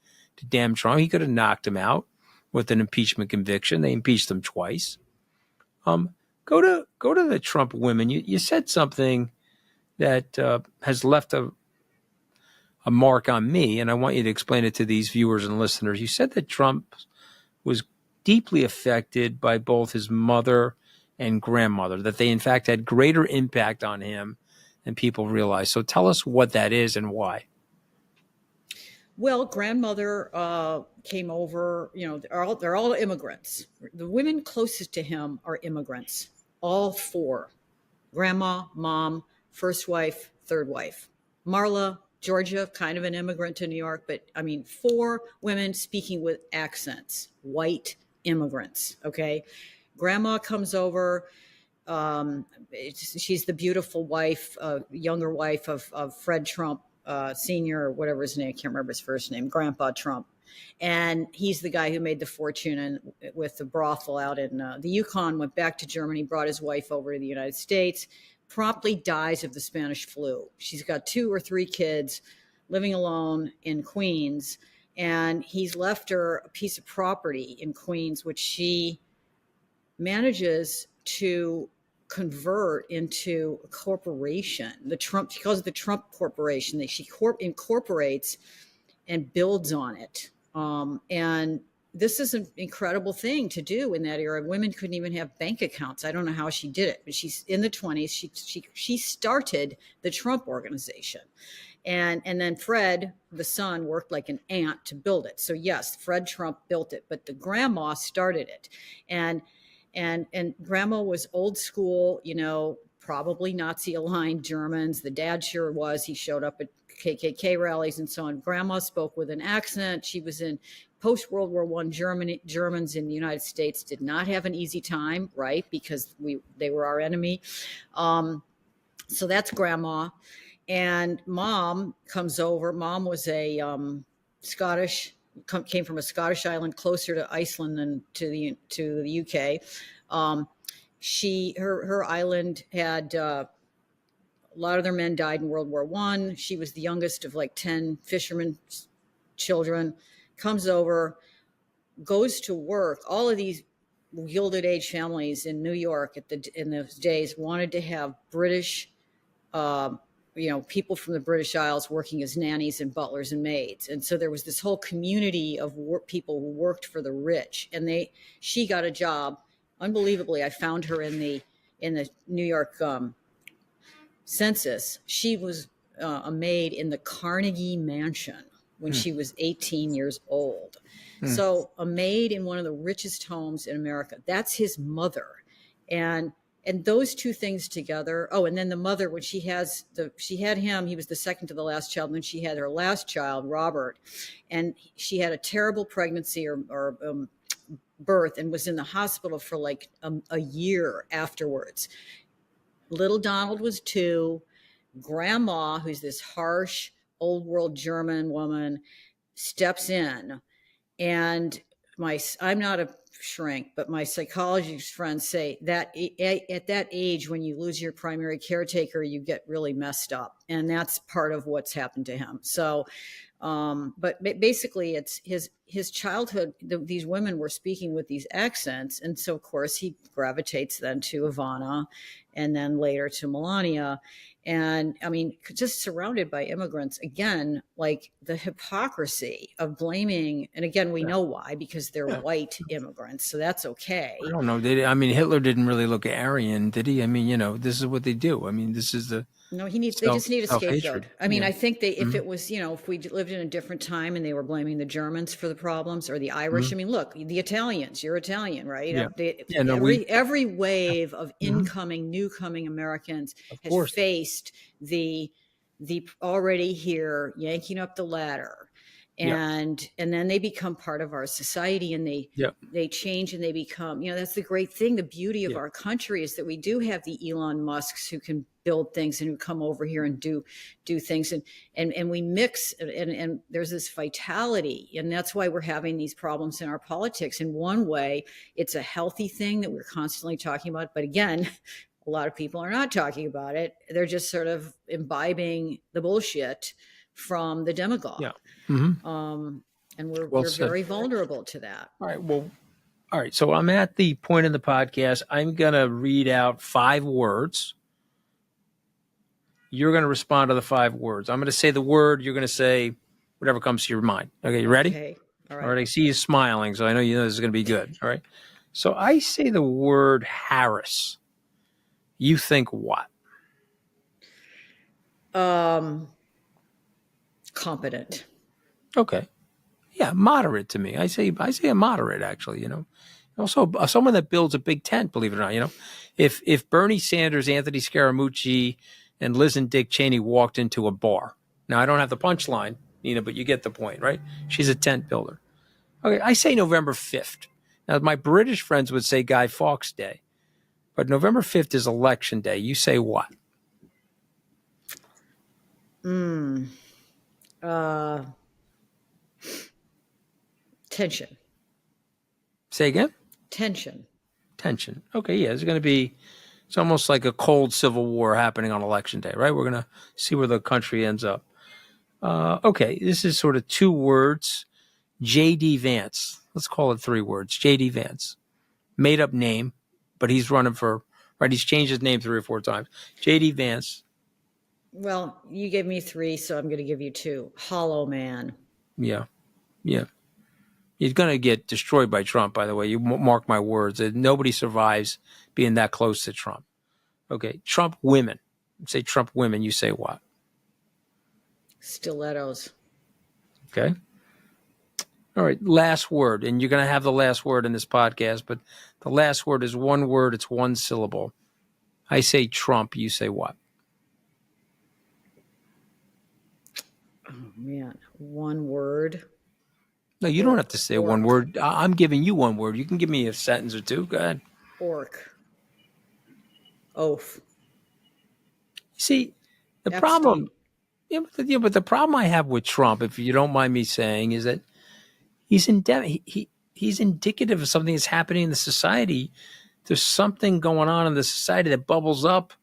damn Trump. He could have knocked him out with an impeachment conviction. They impeached him twice. Go to the Trump women. You said something that has left a mark on me, and I want you to explain it to these viewers and listeners. You said that Trump was deeply affected by both his mother and grandmother, that they in fact had greater impact on him than people realize. So tell us what that is and why. Well, grandmother came over, they're all immigrants. The women closest to him are immigrants, all four: grandma, mom, first wife, third wife. Marla, Georgia, kind of an immigrant to New York, but I mean, four women speaking with accents, white immigrants. Okay. Grandma comes over. She's the beautiful wife, younger wife of Fred Trump, Senior, or whatever his name. I can't remember his first name, Grandpa Trump. And he's the guy who made the fortune with the brothel out in the Yukon, went back to Germany, brought his wife over to the United States, promptly dies of the Spanish flu. She's got 2 or 3 kids, living alone in Queens. And he's left her a piece of property in Queens, which she manages to convert into a corporation. She calls it the Trump Corporation. That she incorporates and builds on it. And this is an incredible thing to do in that era. Women couldn't even have bank accounts. I don't know how she did it, but she's in the 20s. She started the Trump Organization. And then Fred, the son, worked like an ant to build it. So yes, Fred Trump built it, but the grandma started it. And grandma was old school, probably Nazi aligned Germans. The dad sure was. He showed up at KKK rallies and so on. Grandma spoke with an accent. She was in post-World War I Germans in the United States did not have an easy time, right? Because they were our enemy. So that's grandma. And mom comes over. Mom was a Scottish, came from a Scottish island closer to Iceland than to the UK. Her island had a lot of their men died in World War I. She was the youngest of like 10 fishermen children. Comes over, goes to work. All of these Gilded Age families in New York in those days wanted to have British people from the British Isles working as nannies and butlers and maids. And so there was this whole community of people who worked for the rich, and she got a job. Unbelievably, I found her in the New York census. She was a maid in the Carnegie Mansion when she was 18 years old. So a maid in one of the richest homes in America. That's his mother. And those two things together. Oh, and then the mother, when she had him, he was the second to the last child. And then she had her last child, Robert, and she had a terrible pregnancy or birth and was in the hospital for like a year afterwards. Little Donald was 2. Grandma, who's this harsh old world German woman, steps in, and I'm not a shrink, but my psychology friends say that at that age, when you lose your primary caretaker, you get really messed up. And that's part of what's happened to him. So, but basically it's his childhood. These women were speaking with these accents. And so of course he gravitates then to Ivana and then later to Melania. And I mean, just surrounded by immigrants, again, like the hypocrisy of blaming. And again, we know why, because they're white immigrants. So that's okay. I don't know. Hitler didn't really look Aryan, did he? I mean, this is what they do. I mean, this is the. No, they just need a scapegoat. I mean, I think if it was, if we lived in a different time and they were blaming the Germans for the problems or the Irish, I mean, look, the Italians, you're Italian, right? Yeah. Every wave of incoming, newcoming Americans has faced the already here yanking up the ladder. And then they become part of our society, and they change and they become, that's the great thing. The beauty of our country is that we do have the Elon Musks who can build things and who come over here and do things, and we mix, and there's this vitality, and that's why we're having these problems in our politics. In one way, it's a healthy thing that we're constantly talking about, but again, a lot of people are not talking about it. They're just sort of imbibing the bullshit from the demagogue. And we're very vulnerable to that. All right. Well, all right. So I'm at the point in the podcast. I'm going to read out 5 words. You're going to respond to the 5 words. I'm going to say the word. You're going to say whatever comes to your mind. Okay. You ready? Okay. All right. All right. I see you smiling, so I know you know this is going to be good. All right. So I say the word Harris. You think what? Competent. Okay. Yeah, moderate to me. I say a moderate, actually, you know. Also, someone that builds a big tent, believe it or not, you know. If Bernie Sanders, Anthony Scaramucci, and Liz and Dick Cheney walked into a bar. Now, I don't have the punchline, Nina, but you get the point, right? She's a tent builder. Okay, I say November 5th. Now, my British friends would say Guy Fawkes Day, but November 5th is election day. You say what? Tension. Say again? Tension. Okay, yeah, there's going to be, it's almost like a cold civil war happening on election day, right? We're going to see where the country ends up. Okay, this is sort of 2 words. J.D. Vance. Let's call it 3 words. J.D. Vance. Made up name, but he's running for, right? He's changed his name 3 or 4 times. J.D. Vance. Well, you gave me 3, so I'm going to give you 2. Hollow man. Yeah. He's going to get destroyed by Trump, by the way. You mark my words. Nobody survives being that close to Trump. Okay, Trump women. Say Trump women. You say what? Stilettos. Okay. All right, last word. And you're going to have the last word in this podcast, but the last word is 1 word. It's 1 syllable. I say Trump. You say what? Oh, man. 1 word. No, you don't have to say 1 word. I'm giving you 1 word. You can give me a sentence or 2. Go ahead. Orc. Oaf. See, the Epstein. problem, but the problem I have with Trump, if you don't mind me saying, is that he's indicative of something that's happening in the society. There's something going on in the society that bubbles up,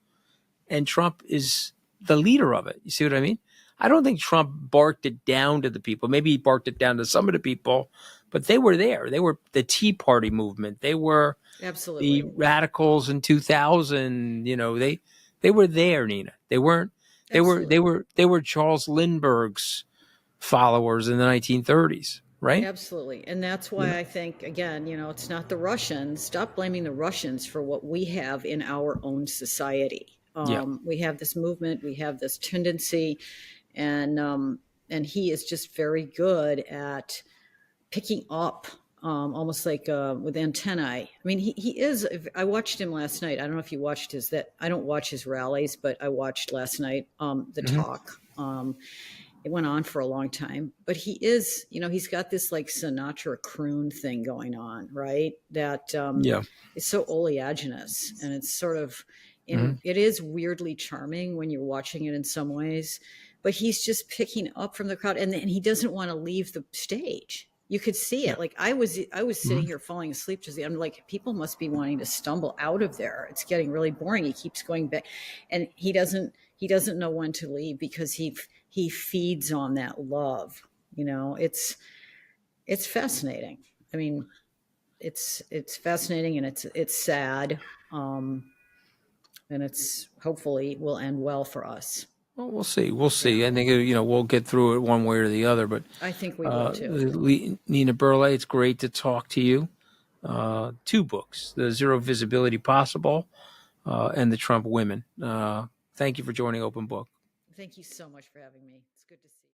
and Trump is the leader of it. You see what I mean? I don't think Trump barked it down to the people. Maybe he barked it down to some of the people, but they were there. They were the Tea Party movement. They were absolutely the radicals in 2000. You know, they were there, Nina. They weren't. They were Charles Lindbergh's followers in the 1930s, right? Absolutely. And that's why I think, again, it's not the Russians. Stop blaming the Russians for what we have in our own society. We have this movement, we have this tendency, and he is just very good at picking up, almost like with antennae. I mean, he is. I watched him last night. I don't know if you watched I don't watch his rallies, but I watched last night the talk. It went on for a long time, but he is, he's got this like Sinatra croon thing going on, right? That is so oleaginous, and it's sort of, it is weirdly charming when you're watching it in some ways, but he's just picking up from the crowd, and he doesn't want to leave the stage. You could see it. Like I was sitting here falling asleep. I'm like, people must be wanting to stumble out of there. It's getting really boring. He keeps going back, and he doesn't know when to leave because he feeds on that love. It's fascinating. I mean, it's fascinating, and it's sad. And it's hopefully will end well for us. Well, we'll see. We'll see. I think, we'll get through it one way or the other, but I think we will too. Nina Burle, it's great to talk to you. 2 books, The Zero Visibility Possible, and The Trump Women. Thank you for joining Open Book. Thank you so much for having me. It's good to see you.